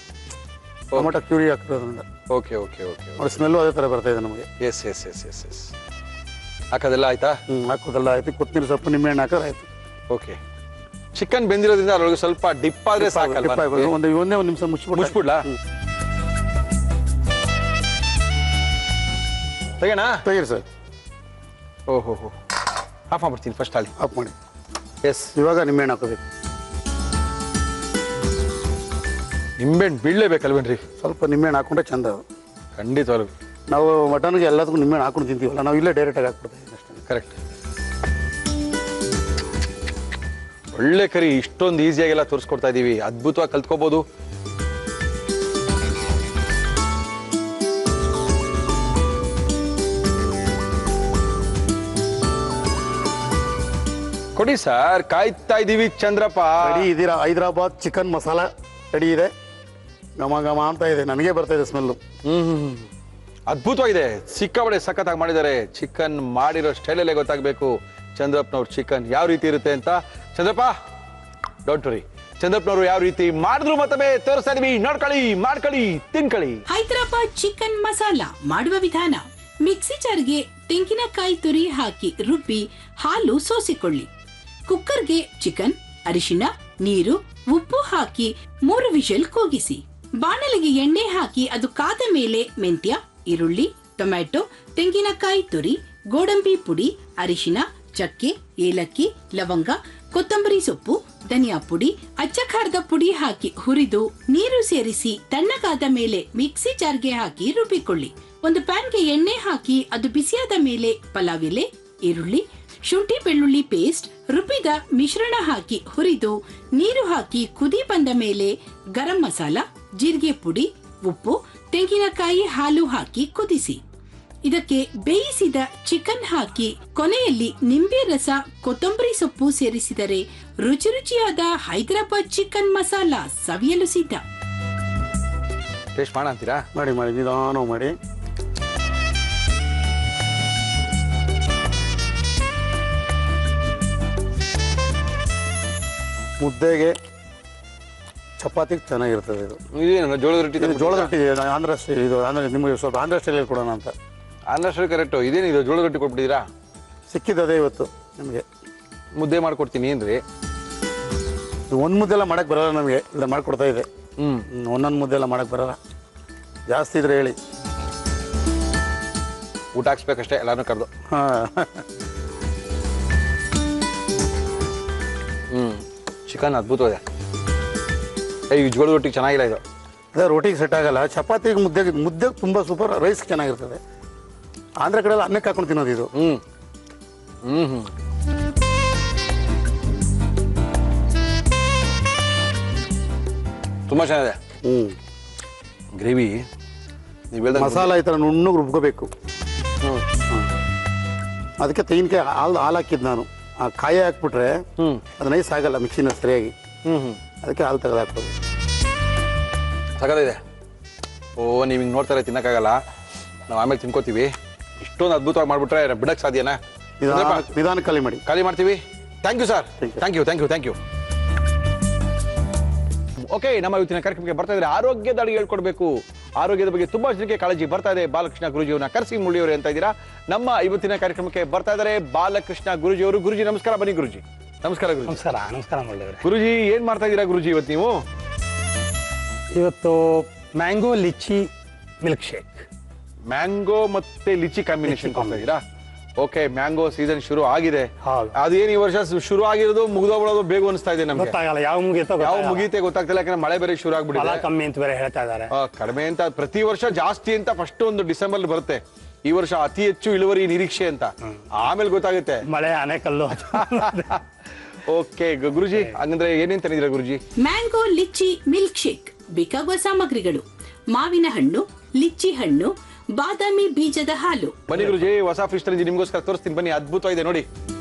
ಟೊಮೊಟೊ ಕ್ಯೂರಿ ಹಾಕಿರೋದ್ರಿಂದ. Okay okay okay. ಅವ್ರ ಸ್ಮೆಲ್ಲು ಅದೇ ಥರ ಬರ್ತಾ ಇದೆ ನಮಗೆ. Yes yes yes yes yes. ಹಾಕೋದೆಲ್ಲ ಆಯ್ತಾ? ಹಾಕೋದೆಲ್ಲ ಆಯ್ತು. ಕೊತ್ತಂಬರಿ ಸೊಪ್ಪು, ನಿಂಬೆಹಣ್ಣು ಹಾಕೋದು ಆಯ್ತು. ಓಕೆ. ಚಿಕನ್ ಬೆಂದಿರೋದ್ರಿಂದ ಅದ್ರೊಳಗೆ ಸ್ವಲ್ಪ ಡಿಪ್ ಆದ್ರೆ ಸಾಕಲ್ವಾ? ಒಂದೇ ಒಂದು ನಿಮಿಷ ಮುಚ್ಚಿಬಿಡ್ಲಾ? ತೆಗೀರಿ ಸರ್. ಓಹೋ, ಆಫ್ ಮಾಡ್ಬಿಡ್ತೀನಿ ಫಸ್ಟ್. ಅಲ್ಲಿ ಆಫ್ ಮಾಡಿ. ಎಸ್. ಇವಾಗ ನಿಂಬೆಹಣ್ಣು ಹಾಕೋಬೇಕು. ನಿಂಬೆಹಣ್ಣು ಬೀಳಲೇಬೇಕಲ್ವೇನ್ರಿ? ಸ್ವಲ್ಪ ನಿಂಬೆಹಣ್ಣು ಹಾಕೊಂಡ್ರೆ ಚಂದ. ಖಂಡಿತವಾಗ್ಲೂ. ನಾವು ಮಟನ್ಗೆ ಎಲ್ಲದಕ್ಕೂ ನಿಂಬೆಹಣ್ಣು ಹಾಕೊಂಡು ತಿಂತೀವಲ್ಲ, ನಾವು ಇಲ್ಲೇ ಡೈರೆಕ್ಟಾಗಿ ಹಾಕ್ಬಿಡ್ತೀವಿ ಅಷ್ಟೇ. ಕರೆಕ್ಟ್. ಒಳ್ಳೆ ಕರಿ, ಇಷ್ಟೊಂದು ಈಸಿಯಾಗೆಲ್ಲ ತೋರಿಸ್ಕೊಡ್ತಾ ಇದೀವಿ. ಅದ್ಭುತವಾಗಿ ಕಲ್ತ್ಕೋಬಹುದು. ಕೊಡಿ ಸರ್, ಕಾಯ್ತಾ ಇದೀವಿ. ಚಂದ್ರಪ್ಪ ರೆಡಿ ಇದ್ದೀರಾ? ಹೈದರಾಬಾದ್ ಚಿಕನ್ ಮಸಾಲ ರೆಡಿ ಇದೆ. ಘಮ ಘಮ ಅಂತ ಇದೆ, ನನಗೆ ಬರ್ತಾ ಇದೆ ಸ್ಮೆಲ್ಲು. ಅದ್ಭುತವಾಗಿದೆ. ಸಿಕ್ಕಾಪಟ್ಟೆ ಸಖತ್ತಾಗಿ ಮಾಡಿದ್ದಾರೆ. ಚಿಕನ್ ಮಾಡಿರೋ ಸ್ಟೈಲಲ್ಲೇ ಗೊತ್ತಾಗಬೇಕು ಚಂದ್ರಪ್ಪನವ್ರ ಚಿಕನ್ ಯಾವ ರೀತಿ ಇರುತ್ತೆ ಅಂತ. ಚಂದ್ರಪ್ಪ, ಡೋಂಟ್ ವರಿ, ಚಂದ್ರಪ್ಪನವರು ಯಾವ ರೀತಿ ಮಾಡಿದ್ರು ಮತ್ತೊಮ್ಮೆ ತೋರಿಸ್ತಾ ಇದೀವಿ. ನೋಡ್ಕೊಳ್ಳಿ, ಮಾಡ್ಕೊಳ್ಳಿ, ತಿನ್ಕೊಳ್ಳಿ. ಹೈದರಾಬಾದ್ ಚಿಕನ್ ಮಸಾಲ ಮಾಡುವ ವಿಧಾನ: ಮಿಕ್ಸಿ ಜಾರ್ಗೆ ತೆಂಗಿನಕಾಯಿ ತುರಿ ಹಾಕಿ ರುಬ್ಬಿ ಹಾಲು ಸೋಸಿಕೊಳ್ಳಿ. ಕುಕ್ಕರ್ಗೆ ಚಿಕನ್, ಅರಿಶಿನ, ನೀರು, ಉಪ್ಪು ಹಾಕಿ 3 ವಿಷಲ್ ಕೂಗಿಸಿ. ಬಾಣಲಿಗೆ ಎಣ್ಣೆ ಹಾಕಿ ಅದು ಕಾದ ಮೇಲೆ ಮೆಂತ್ಯ, ಈರುಳ್ಳಿ, ಟೊಮ್ಯಾಟೊ, ತೆಂಗಿನಕಾಯಿ ತುರಿ, ಗೋಡಂಬಿ ಪುಡಿ, ಅರಿಶಿನ, ಚಕ್ಕೆ, ಏಲಕ್ಕಿ, ಲವಂಗ, ಕೊತ್ತಂಬರಿ ಸೊಪ್ಪು, ಧನಿಯಾ ಪುಡಿ, ಅಚ್ಚ ಖಾರದ ಪುಡಿ ಹಾಕಿ ಹುರಿದು ನೀರು ಸೇರಿಸಿ ತಣ್ಣಗಾದ ಮೇಲೆ ಮಿಕ್ಸಿ ಜಾರ್ಗೆ ಹಾಕಿ ರುಬ್ಬಿಕೊಳ್ಳಿ. ಒಂದು ಪ್ಯಾನ್ಗೆ ಎಣ್ಣೆ ಹಾಕಿ ಅದು ಬಿಸಿಯಾದ ಮೇಲೆ ಪಲಾವ್ ಎಲೆ, ಈರುಳ್ಳಿ, ಶುಂಠಿ ಬೆಳ್ಳುಳ್ಳಿ ಪೇಸ್ಟ್, ರುಬ್ಬಿದ ಮಿಶ್ರಣ ಹಾಕಿ ಹುರಿದು ನೀರು ಹಾಕಿ ಕುದಿ ಬಂದ ಮೇಲೆ ಗರಂ ಮಸಾಲ, ಜೀರಿಗೆ ಪುಡಿ, ಉಪ್ಪು, ತೆಂಗಿನಕಾಯಿ ಹಾಲು ಹಾಕಿ ಕುದಿಸಿ. ಇದಕ್ಕೆ ಬೇಯಿಸಿದ ಚಿಕನ್ ಹಾಕಿ ಕೊನೆಯಲ್ಲಿ ನಿಂಬೆ ರಸ, ಕೊತ್ತಂಬರಿ ಸೊಪ್ಪು ಸೇರಿಸಿದರೆ ರುಚಿ ರುಚಿಯಾದ ಹೈದರಾಬಾದ್ ಚಿಕನ್ ಮಸಾಲ ಸವಿಯಲು ಸಿದ್ಧ. ಟೇಸ್ಟ್ ಮಾಡ ಅಂತೀರಾ? ಮಾಡಿ ನಿಧಾನ ಮಾಡಿ. ಮುದ್ದೆಗೆ, ಚಪಾತಿಗೆ ಚೆನ್ನಾಗಿರ್ತದೆ ಇದು. ಇದೇನು ಜೋಳದ ರೊಟ್ಟಿ? ಜೋಳದ ರೊಟ್ಟಿ ಆಂಧ್ರ ಸ್ಟೈಲ್. ಇದು ಅಂದ್ರೆ ನಿಮಗೆ ಸ್ವಲ್ಪ ಆಂಧ್ರ ಸ್ಟೈಲಲ್ಲಿ ಕೊಡೋಣ ಅಂತ. Andhra style correct. ಇದೇನು ಇದು ಜೋಳದ ರೊಟ್ಟಿ ಕೊಟ್ಬಿಟ್ಟಿದ್ದೀರಾ? ಸಿಕ್ಕಿದ್ದದೇ ಇವತ್ತು ನಮಗೆ. ಮುದ್ದೆ ಮಾಡ್ಕೊಡ್ತೀನಿ ಏನ್ರಿ? ಒಂದು ಮುದ್ದೆ ಎಲ್ಲ ಮಾಡಕ್ಕೆ ಬರಲ್ಲ ನಮಗೆ. ಇಲ್ಲ ಮಾಡ್ಕೊಡ್ತಾ ಇದೆ. ಒಂದೊಂದು ಮುದ್ದೆ ಎಲ್ಲ ಮಾಡಕ್ಕೆ ಬರಲ್ಲ. ಜಾಸ್ತಿ ಇದ್ರೆ ಹೇಳಿ, ಊಟ ಹಾಕ್ಸ್ಬೇಕಷ್ಟೇ ಎಲ್ಲಾನು ಕರೆದು. ಚಿಕನ್ ಅದ್ಭುತವಾಗಿದೆ. ಈ ಜೋಳದ ರೊಟ್ಟಿಗೆ ಚೆನ್ನಾಗಿಲ್ಲ ಇದು. ಅದೇ ರೋಟಿಗೆ ಸೆಟ್ ಆಗಲ್ಲ. ಚಪಾತಿಗೆ, ಮುದ್ದೆಗೆ ತುಂಬ ಸೂಪರ್. ರೈಸ್ ಚೆನ್ನಾಗಿರ್ತದೆ. ಆಂಧ್ರ ಕಡೆ ಎಲ್ಲ ಅನ್ನಕ್ಕೆ ಹಾಕೊಂಡು ತಿನ್ನೋದು ಇದು. ತುಂಬ ಚೆನ್ನಾಗಿದೆ. ಗ್ರೇವಿ ನೀವು ಹೇಳ್ದ ಮಸಾಲ ಈ ಥರ ನುಣ್ಣಗೆ ರುಬ್ಕೋಬೇಕು. ಅದಕ್ಕೆ ತೆಂಗಿನಕಾಯಿ ಹಾಲು ಹಾಕಿದ್ದು ನಾನು. ಆ ಕಾಯಿ ಹಾಕ್ಬಿಟ್ರೆ ಅದು ನೈಸ್ ಆಗಲ್ಲ ಮಿಕ್ಸಿನ ಸರಿಯಾಗಿ. ಅದಕ್ಕೆ ಹಾಲು ತೆಗೆದು ಹಾಕ್ಬೋದು. ಸಗದಿದೆ. ಓ ನೀವು ಹಿಂಗೆ ನೋಡ್ತಾರೆ ತಿನ್ನಕ್ಕಾಗಲ್ಲ, ನಾವು ಆಮೇಲೆ ತಿನ್ಕೋತೀವಿ. ಇಷ್ಟೊಂದು ಅದ್ಭುತವಾಗಿ ಮಾಡ್ಬಿಟ್ರೆ ಬಿಡಕ್ ಸಾಧ್ಯನಾ? ನಿಧಾನ ಖಾಲಿ ಮಾಡ್ತೀವಿ. Thank you sir, thank you. Okay, ನಮ್ಮ ಇವತ್ತಿನ ಕಾರ್ಯಕ್ರಮಕ್ಕೆ ಬರ್ತಾ ಇದ್ರೆ ಆರೋಗ್ಯದ ಅಡಿಗೆ ಹೇಳ್ಕೊಡ್ಬೇಕು. ಆರೋಗ್ಯದ ಬಗ್ಗೆ ತುಂಬಾ ಜನಕ್ಕೆ ಕಾಳಜಿ ಬರ್ತಾ ಇದೆ. ಬಾಲಕೃಷ್ಣ ಗುರುಜಿಯವರನ್ನ ಕರೆಸಿ ಮುಳ್ಳಿಯವರು ಅಂತ ಇದ್ದೀರಾ. ನಮ್ಮ ಇವತ್ತಿನ ಕಾರ್ಯಕ್ರಮಕ್ಕೆ ಬರ್ತಾ ಇದ್ದಾರೆ ಬಾಲಕೃಷ್ಣ ಗುರುಜಿಯವರು. ಗುರುಜಿ ನಮಸ್ಕಾರ. ಬನ್ನಿ ಗುರುಜಿ. ನಮಸ್ಕಾರ ಗುರುಜಿ. ನಮಸ್ಕಾರ ಮುಳ್ಳಿಯವರೇ. ಗುರುಜಿ ಏನ್ ಮಾಡ್ತಾ ಇದ್ದೀರಾ ಗುರುಜಿ ಇವತ್ತು ನೀವು? ಇವತ್ತು mango lychee milk shake. Mango ಮತ್ತೆ ಲಿಚಿ ಕಾಂಬಿನೇಷನ್ ಕೊಡ್ತಾ ಇದ್ದೀರಾ? ಓಕೆ, ಮ್ಯಾಂಗೋ ಸೀಸನ್ ಶುರು ಆಗಿದೆ. ಹೌದು. ಅದೇನು ಈ ವರ್ಷ ಶುರು ಆಗಿರೋದು ಮುಗ್ದೋಗ್ಬಿಡೋದು ಬೇಗ ಅನಿಸ್ತಾ ಇದೆ ನಮ್ಗೆ. ಗೊತ್ತಾಗಲ್ಲ ಯಾವ ಮುಗೀತೆ ಗೊತ್ತಾಗ್ತಿಲ್ಲ. ಯಾಕಂದ್ರೆ ಮಳೆ ಬೇರೆ ಶುರು ಆಗ್ಬಿಟ್ಟಿದೆ. ಕಮ್ಮಿ ಅಂತ ಬೇರೆ ಹೇಳ್ತಾ ಇದ್ದಾರೆ. ಕಡಿಮೆ ಅಂತ ಪ್ರತಿ ವರ್ಷ ಜಾಸ್ತಿ ಅಂತ ಫಸ್ಟ್ ಒಂದು ಡಿಸೆಂಬರ್ ಬರುತ್ತೆ. ಈ ವರ್ಷ ಅತಿ ಹೆಚ್ಚು ಇಳುವರಿ ನಿರೀಕ್ಷೆ ಅಂತ, ಆಮೇಲೆ ಗೊತ್ತಾಗುತ್ತೆ ಮಳೆ ಆನೆಕಲ್ಲು. ಓಕೆ ಗುರುಜಿ, ಹಂಗಂದ್ರೆ ಏನೇನ್ ತಂದಿದ್ದೀರಾ ಗುರುಜಿ? ಮ್ಯಾಂಗೋ ಲಿಚ್ಚಿ ಮಿಲ್ಕ್ ಶೇಕ್ ಬೇಕಾಗುವ ಸಾಮಗ್ರಿಗಳು: ಮಾವಿನ ಹಣ್ಣು, ಲಿಚ್ಚಿ ಹಣ್ಣು, ಬಾದಾಮಿ ಬೀಜದ ಹಾಲು. ಬನ್ನಿ ಗುರುಜಿ, ಹೊಸ ಫಿಶ್ ತಂದಿದ್ದೀನಿ ನಿಮ್ಗೋಸ್ಕರ ತೋರಿಸ್ತೀನಿ ಬನ್ನಿ. ಅದ್ಭುತವಾಗಿದೆ ನೋಡಿ.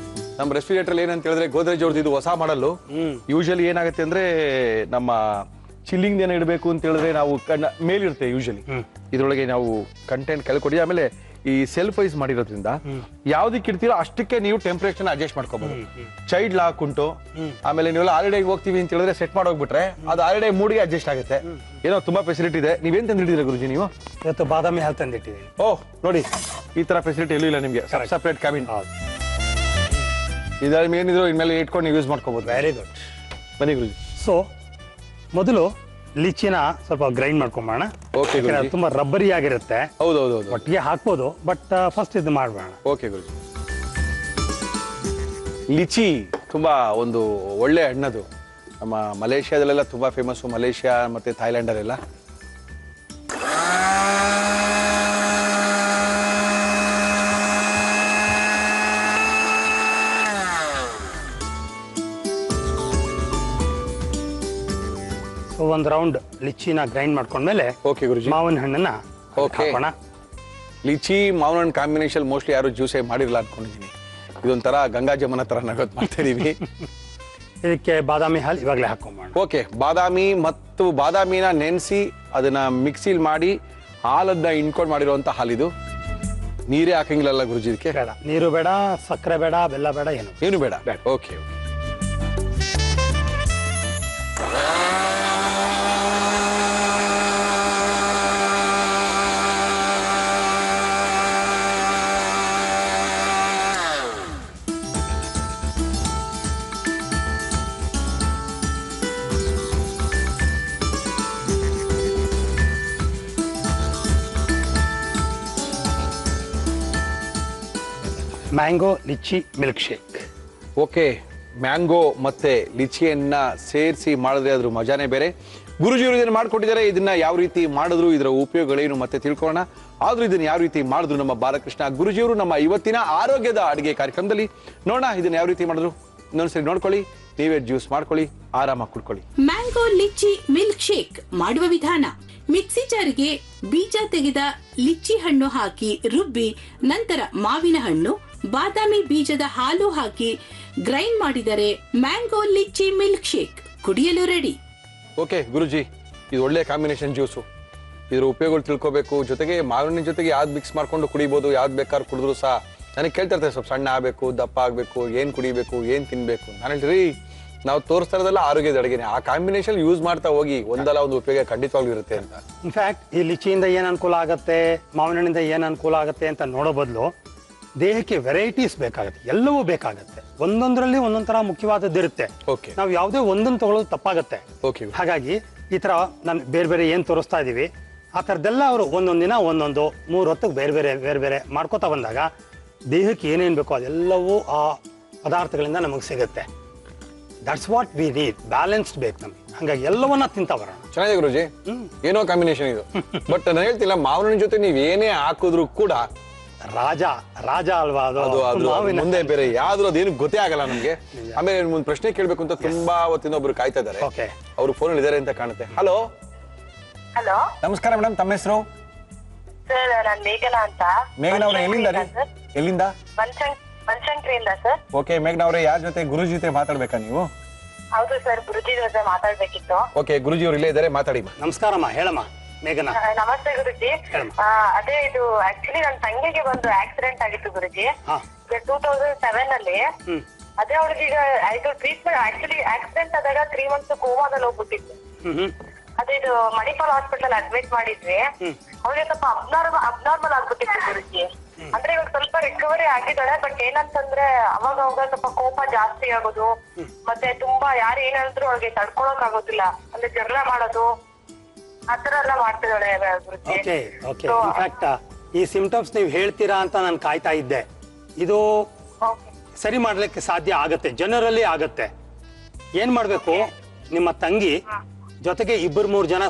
ನಮ್ಮ ರೆಫ್ರಿಜರೇಟರ್ ಏನಂತ ಹೇಳಿದ್ರೆ ಗೋದ್ರೇಜ್ ಅವ್ರದ್ದು ಇದು ಹೊಸ ಮಾಡಲ್ಲು. ಯೂಶಲಿ ಏನಾಗುತ್ತೆ ಅಂದ್ರೆ ನಮ್ಮ ಚಿಲ್ಲಿಂಗ್ ಏನೋ ಇಡಬೇಕು ಅಂತ ಹೇಳಿದ್ರೆ ನಾವು ಮೇಲಿರುತ್ತೆ ಯೂಶಲಿ. ಇದ್ರೊಳಗೆ ನಾವು ಕಂಟೆಂಟ್ ಕೆಳಕೊಡಿ. ಆಮೇಲೆ ಈ ಸೆಲ್ಫ್ ಐಸ್ ಮಾಡಿರೋದ್ರಿಂದ ಯಾವ್ದಕ್ಕೆ ಇಡ್ತೀರೋ ಅಷ್ಟಕ್ಕೆ ನೀವು ಟೆಂಪರೇಚರ್ ಅಡ್ಜಸ್ಟ್ ಮಾಡ್ಕೋಬಹುದು. ಚೈಲ್ಡ್ ಲಾಕ್ ಉಂಟು. ಆಮೇಲೆ ನೀವೆಲ್ಲ ಆಲ್ರೆಡಿ ಹೋಗ್ತೀವಿ ಅಂತ ಹೇಳಿದ್ರೆ ಸೆಟ್ ಮಾಡೋಗ್ಬಿಟ್ರೆ ಅದು ಆಲ್ರೆಡಿ ಮೂಡಿಗೆ ಅಡ್ಜಸ್ಟ್ ಆಗುತ್ತೆ. ಏನೋ ತುಂಬಾ ಫೆಸಿಲಿಟಿ ಇದೆ. ನೀವೇನ್ ತಂದಿದ್ದೀರಾ ಗುರುಜಿ ನೀವು? ಇವತ್ತು ಬಾದಾಮಿ ಹಾಲು ತಂದಿಟ್ಟಿದ್ದೀನಿ. ಓಹ್ ನೋಡಿ, ಈ ತರ ಫೆಸಿಲಿಟಿ ಎಲ್ಲೂ ಇಲ್ಲ ನಿಮ್ಗೆ. Separate cabin. ಇದ್ರಲ್ಲಿ ಏನಿದ್ರು ಇನ್ಮೇಲೆ ಇಟ್ಕೊಂಡು ನೀವು ಯೂಸ್ ಮಾಡ್ಕೋಬಹುದು. Very good. ಬನ್ನಿ ಗುರುಜಿ. ಸೊ ಮೊದಲು ಲಿಚಿನ ಸ್ವಲ್ಪ ಗ್ರೈಂಡ್ ಮಾಡ್ಕೊಂಬೋಣ. ಓಕೆ ಗುರುಜಿ. ತುಂಬಾ ರಬ್ಬರಿ ಆಗಿರುತ್ತೆ. ಹೌದೌದು. ಒಟ್ಟಿಗೆ ಹಾಕ್ಬೋದು, ಬಟ್ ಫಸ್ಟ್ ಇದು ಮಾಡ್ಬೋಣ. ಓಕೆ ಗುರುಜಿ. ಲಿಚಿ ತುಂಬಾ ಒಂದು ಒಳ್ಳೆ ಹಣ್ಣದು. ನಮ್ಮ ಮಲೇಷ್ಯಾದಲ್ಲೆಲ್ಲ ತುಂಬಾ ಫೇಮಸ್. ಮಲೇಷ್ಯಾ ಮತ್ತೆ ಥೈಲ್ಯಾಂಡಲ್ಲೆಲ್ಲ. ಒಂದು ರೌಂಡ್ ಲಿಚಿನ ಗ್ರೈಂಡ್ ಮಾಡ್ಕೊಂಡ್ಮೇಲೆ ಓಕೆ ಗುರುಜಿ. ಮಾವಿನ ಹಣ್ಣನ್ನ ಹಾಕೋಣ. ಲಿಚಿ ಮಾವಿನ ಹಣ್ಣು ಕಾಂಬಿನೇಷನ್ ಮೋಸ್ಟ್ಲಿ ಯಾರು ಜ್ಯೂಸೇ ಮಾಡಿರಲ್ಲ ಅನ್ಕೊಂಡಿದ್ದೀನಿ. ಇದೊಂಥರ ಗಂಗಾ ಜಮುನಾ ತರ ನಗೋದು ಮಾಡ್ತಾ ಇದೀವಿ. ಇದಕ್ಕೆ ಬಾದಾಮಿ ಹಾಲು ಇವಾಗಲೇ ಹಾಕೊಂಬೋಣ. ಓಕೆ, ಬಾದಾಮಿ ಮತ್ತು ಬಾದಾಮಿನ ನೆನೆಸಿ ಅದನ್ನ ಮಿಕ್ಸಿಲ್ ಮಾಡಿ ಹಾಲನ್ನ ಇನ್ಕೊಂಡು ಮಾಡಿರುವಂತ ಹಾಲಿದು. ನೀರೇ ಹಾಕಂಗಿಲ್ಲಲ್ಲ ಗುರುಜಿ ಇದಕ್ಕೆ? ಬೇಡ, ನೀರು ಬೇಡ, ಸಕ್ಕರೆ ಬೇಡ, ಬೆಲ್ಲ ಬೇಡ, ಏನು ಬೇಡ. Okay. Mango lychee milk shake. Okay, mango ಮತ್ತೆ ಲಿಚಿಯನ್ನ ಸೇರಿಸಿ ಮಾಡಿದ್ರೆ ಅದ್ರ ಮಜಾನೇ ಬೇರೆ. ಗುರುಜಿಯವರು ಇದನ್ನ ಮಾಡ್ಕೊಟ್ಟಿದ್ದಾರೆ. ಇದನ್ನ ಯಾವ ರೀತಿ ಮಾಡಿದ್ರು, ಇದರ ಉಪಯೋಗಗಳೇನು ಮತ್ತೆ ತಿಳ್ಕೊಳ್ಳೋಣ. ಆದ್ರೂ ಇದನ್ನ ಯಾವ ರೀತಿ ಮಾಡಿದ್ರು ನಮ್ಮ ಬಾಲಕೃಷ್ಣ ಗುರುಜಿಯವರು ನಮ್ಮ ಇವತ್ತಿನ ಆರೋಗ್ಯದ ಅಡುಗೆ ಕಾರ್ಯಕ್ರಮದಲ್ಲಿ ನೋಡೋಣ. ಇದನ್ನ ಯಾವ ರೀತಿ ಮಾಡಿದ್ರು ಇನ್ನೊಂದ್ಸರಿ ನೋಡ್ಕೊಳ್ಳಿ. ನೀವೇ ಜ್ಯೂಸ್ ಮಾಡ್ಕೊಳ್ಳಿ, ಆರಾಮಾಗಿ ಕುಡ್ಕೊಳ್ಳಿ. ಮ್ಯಾಂಗೋ ಲಿಚ್ಚಿ ಮಿಲ್ಕ್ ಶೇಕ್ ಮಾಡುವ ವಿಧಾನ: ಮಿಕ್ಸಿ ಜಾರಿಗೆ ಬೀಜ ತೆಗೆದ ಲಿಚ್ಚಿ ಹಣ್ಣು ಹಾಕಿ ರುಬ್ಬಿ, ನಂತರ ಮಾವಿನ ಹಣ್ಣು, ಬಾದಾಮಿ ಬೀಜದ ಹಾಲು ಹಾಕಿ ಗ್ರೈಂಡ್ ಮಾಡಿದರೆ ಮ್ಯಾಂಗೋ ಲಿಚ್ಚಿ ಮಿಲ್ಕ್ ಶೇಕ್ ಕುಡಿಯಲು ರೆಡಿ. ಓಕೆ ಗುರುಜಿ, ಇದು ಒಳ್ಳೆ ಕಾಂಬಿನೇಷನ್ ಜ್ಯೂಸು. ಇದ್ರ ಉಪಯೋಗಗಳು ತಿಳ್ಕೋಬೇಕು. ಜೊತೆಗೆ ಮಾವಿನ ಜೊತೆಗೆ ಯಾವ್ದು ಮಿಕ್ಸ್ ಮಾಡ್ಕೊಂಡು ಕುಡಿಬಹುದು, ಯಾವ್ದು ಬೇಕಾದ್ರೂ ಕುಡಿದ್ರು ಸಹ. ನನಗೆ ಕೇಳ್ತಾ ಇರ್ತಾರೆ ಸ್ವಲ್ಪ ಸಣ್ಣ ಆಗಬೇಕು, ದಪ್ಪ ಆಗಬೇಕು, ಏನ್ ಕುಡಿಬೇಕು, ಏನ್ ತಿನ್ಬೇಕು. ನಾನು ಹೇಳ್ರಿ, ನಾವು ತೋರಿಸ್ತಾ ಇರೋದಲ್ಲ ಆರೋಗ್ಯದ ಅಡುಗೆನೆ. ಆ ಕಾಂಬಿನೇಷನ್ ಯೂಸ್ ಮಾಡ್ತಾ ಹೋಗಿ, ಒಂದಲ್ಲ ಒಂದು ಉಪಯೋಗ ಖಂಡಿತವಾಗ್ಲೂ ಇರುತ್ತೆ ಅಂತ. ಇನ್ಫ್ಯಾಕ್ಟ್ ಈ ಲಿಚಿಯಿಂದ ಏನ್ ಅನುಕೂಲ ಆಗುತ್ತೆ, ಮಾವಿನ ಹಣ್ಣಿಂದ ಏನ್ ಅನುಕೂಲ ಆಗುತ್ತೆ ಅಂತ ನೋಡೋ ಬದಲು ದೇಹಕ್ಕೆ ವೆರೈಟೀಸ್ ಬೇಕಾಗುತ್ತೆ, ಎಲ್ಲವೂ ಬೇಕಾಗುತ್ತೆ. ಒಂದೊಂದರಲ್ಲಿ ಒಂದೊಂದ್ ತರ ಮುಖ್ಯವಾದದ್ದು ಇರುತ್ತೆ. ಓಕೆ, ನಾವು ಯಾವುದೇ ಒಂದನ್ನು ತಗೊಳ್ಳೋದು ತಪ್ಪಾಗತ್ತೆ. ಓಕೆ. ಹಾಗಾಗಿ ಈ ತರ ನಾನು ಬೇರೆ ಬೇರೆ ಏನ್ ತೋರಿಸ್ತಾ ಇದೀವಿ ಆ ಥರದ್ದೆಲ್ಲ ಅವರು ಒಂದೊಂದಿನ ಒಂದೊಂದು 3 ಹೊತ್ತಿಗೆ ಬೇರೆ ಬೇರೆ ಮಾಡ್ಕೋತಾ ಬಂದಾಗ ದೇಹಕ್ಕೆ ಏನೇನು ಬೇಕೋ ಅದೆಲ್ಲವೂ ಆ ಪದಾರ್ಥಗಳಿಂದ ನಮಗೆ ಸಿಗುತ್ತೆ. That's what we need. Balanced ಬೇಕು ನಮಗೆ. ಹಾಗಾಗಿ ಎಲ್ಲವನ್ನ ತಿಂತಾ ಬರೋಣ. ಚೆನ್ನಾಗಿದೆ ಗುರುಜಿ. ಏನೋ ಕಾಂಬಿನೇಷನ್ ಇದು. ಬಟ್ ನಾನು ಹೇಳ್ತಿಲ್ಲ, ಮಾವಿನ ಜೊತೆ ನೀವ್ ಏನೇ ಹಾಕಿದ್ರು ಕೂಡ ರಾಜ ಅಲ್ವಾ ಅದು ಮುಂದೆ ಬೇರೆ ಯಾವ್ದು ಅದೇನು ಗೊತ್ತೇ ಆಗಲ್ಲ ನಮ್ಗೆ. ಆಮೇಲೆ ಮುಂದ್ ಪ್ರಶ್ನೆ ಕೇಳ್ಬೇಕು ಅಂತ ತುಂಬಾ ಹೊತ್ತಿಂದ ಒಬ್ರು ಕಾಯ್ತಾ ಇದಾರೆ. ಅವ್ರು ಫೋನ್ ಇದಾರೆ ಅಂತ ಕಾಣುತ್ತೆ. ಹಲೋ ಹಲೋ, ನಮಸ್ಕಾರ ಮೇಡಮ್, ತಮ್ಮ ಹೆಸರು? ಸರ್ ನಾನು ಮೇಘನಾ ಅಂತ. ಮೇಘನಾ ಅವ್ರೆ, ಎಲ್ಲಿಂದ? ಎಲ್ಲಿಂದ? ಬನಶಂಕರಿಯಿಂದ ಸರ್. ಓಕೆ ಮೇಘನಾ ಅವ್ರೆ, ಯಾರ ಜೊತೆ? ಗುರುಜಿ ಜೊತೆ ಮಾತಾಡ್ಬೇಕಾ ನೀವು? ಹೌದು ಸರ್, ಗುರುಜಿ ಜೊತೆ ಮಾತಾಡ್ಬೇಕಿತ್ತು. ಓಕೆ, ಗುರುಜಿ ಅವರು ಇಲ್ಲೇ ಇದ್ದಾರೆ, ಮಾತಾಡಿ. ನಮಸ್ಕಾರಮ್ಮ, ಹೇಳಮ್ಮ ಮೇಘನಾ. ನಮಸ್ತೆ ಗುರುಜಿ. ಹೇಳಮ್ಮ. ಅದೇ ಇದು ಆಕ್ಚುಲಿ ನನ್ನ ತಂಗಿಗೆ ಒಂದು ಆಕ್ಸಿಡೆಂಟ್ ಆಗಿತ್ತು ಗುರುಜಿ. ಹಾ. 2007 ಅಲ್ಲಿ. ಅದೇ ಅವಳಿಗೆ ಈಗ ಇದು ಟ್ರೀಟ್ಮೆಂಟ್ ಆಕ್ಚುಲಿ ಆಕ್ಸಿಡೆಂಟ್ ಆದಾಗ 3 months ಕೋಮಾದಲ್ಲಿ ಹೋಗ್ಬಿಟ್ಟಿತ್ತು. ಅದೇ ಇದು ಮಣಿಪಾಲ್ ಹಾಸ್ಪಿಟಲ್ ಅಡ್ಮಿಟ್ ಮಾಡಿದ್ವಿ. ಅವಳಿಗೆ ಸ್ವಲ್ಪ ಅಬ್ನಾರ್ಮಲ್ ಆಗ್ಬಿಟ್ಟಿತ್ತು ಗುರುಜಿ. ಅಂದ್ರೆ ಇವಾಗ ಸ್ವಲ್ಪ ರಿಕವರಿ ಆಗಿದ್ದಾಳೆ, ಬಟ್ ಏನಂತಂದ್ರೆ ಅವಾಗ ಸ್ವಲ್ಪ ಕೋಪ ಜಾಸ್ತಿ ಆಗೋದು, ಮತ್ತೆ ತುಂಬಾ ಯಾರು ಏನಾದ್ರು ಅವಳಿಗೆ ತಡ್ಕೊಳಕ್ ಆಗೋದಿಲ್ಲ, ಅಂದ್ರೆ ಜಗಳ ಮಾಡೋದು ಆತರ ಎಲ್ಲ ಮಾಡ್ತಿದ್ದಾಳೆ ಗುರುಜಿ. Okay okay. ಇನ್ಫ್ಯಾಕ್ಟ್ ಈ ಸಿಂಪ್ಟಮ್ಸ್ ನೀವು ಹೇಳ್ತೀರಾ ಅಂತ ನಾನು ಕಾಯ್ತಾ ಇದ್ದೆ. ಇದು ಸರಿ ಮಾಡ್ಲಿಕ್ಕೆ ಸಾಧ್ಯ ಆಗತ್ತೆ, ಜನರಲ್ಲಿ ಆಗತ್ತೆ. ಏನ್ ಮಾಡ್ಬೇಕು, ನಿಮ್ಮ ತಂಗಿ ಜೊತೆಗೆ 2-3 ಜನ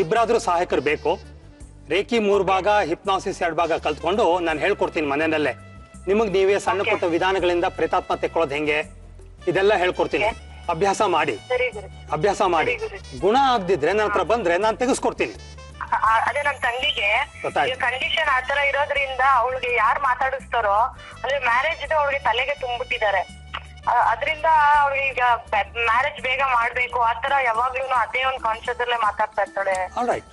ಇಬ್ಬರಾದ್ರೂ ಸಹಾಯಕರು ಬೇಕು. ರೇಖಿ 3 ಭಾಗ, ಹಿಪ್ನಾಸಿಸ್ 2 ಭಾಗ ಕಲ್ತ್ಕೊಂಡು ನಾನು ಹೇಳ್ಕೊಡ್ತೀನಿ ಮನೆಯಲ್ಲೇ. ನಿಮಗ್ ನೀವೇ ಸಣ್ಣ ಪುಟ್ಟ ವಿಧಾನಗಳಿಂದ ಪ್ರೇತಾತ್ಮ ತೆಕ್ಕೊಳ್ಳೋದು ಹೆಂಗೆ ಇದೆಲ್ಲ ಹೇಳ್ಕೊಡ್ತೀನಿ. ಅಭ್ಯಾಸ ಮಾಡಿ. ಗುಣ ಆಗದಿದ್ರೆ ನನ್ನ ಹತ್ರ ಬಂದ್ರೆ ನಾನು ತೆಗೆಸ್ಕೊಡ್ತೀನಿ. ಅದೇ ನನ್ ತಂಗಿಗೆ ಕಂಡೀಷನ್ ಆತರ ಇರೋದ್ರಿಂದ ಅವಳಿಗೆ ಯಾರು ಮಾತಾಡಿಸ್ತಾರೋ, ಅಂದ್ರೆ ಮ್ಯಾರೇಜ್ ಇದು ಅವಳಿಗೆ ತಲೆಗೆ ತುಂಬಿಟ್ಟಿದ್ದಾರೆ. ಅದ್ರಿಂದ ಅವಳಿಗೆ ಈಗ ಮ್ಯಾರೇಜ್ ಬೇಗ ಮಾಡ್ಬೇಕು ಆತರ ಯಾವಾಗ್ಲೂ ಅದೇ ಒಂದು ಕಾನ್ಶಿಯಸ್ ಅಲ್ಲೇ ಮಾತಾಡ್ತಾ ಇರ್ತಾಳೆ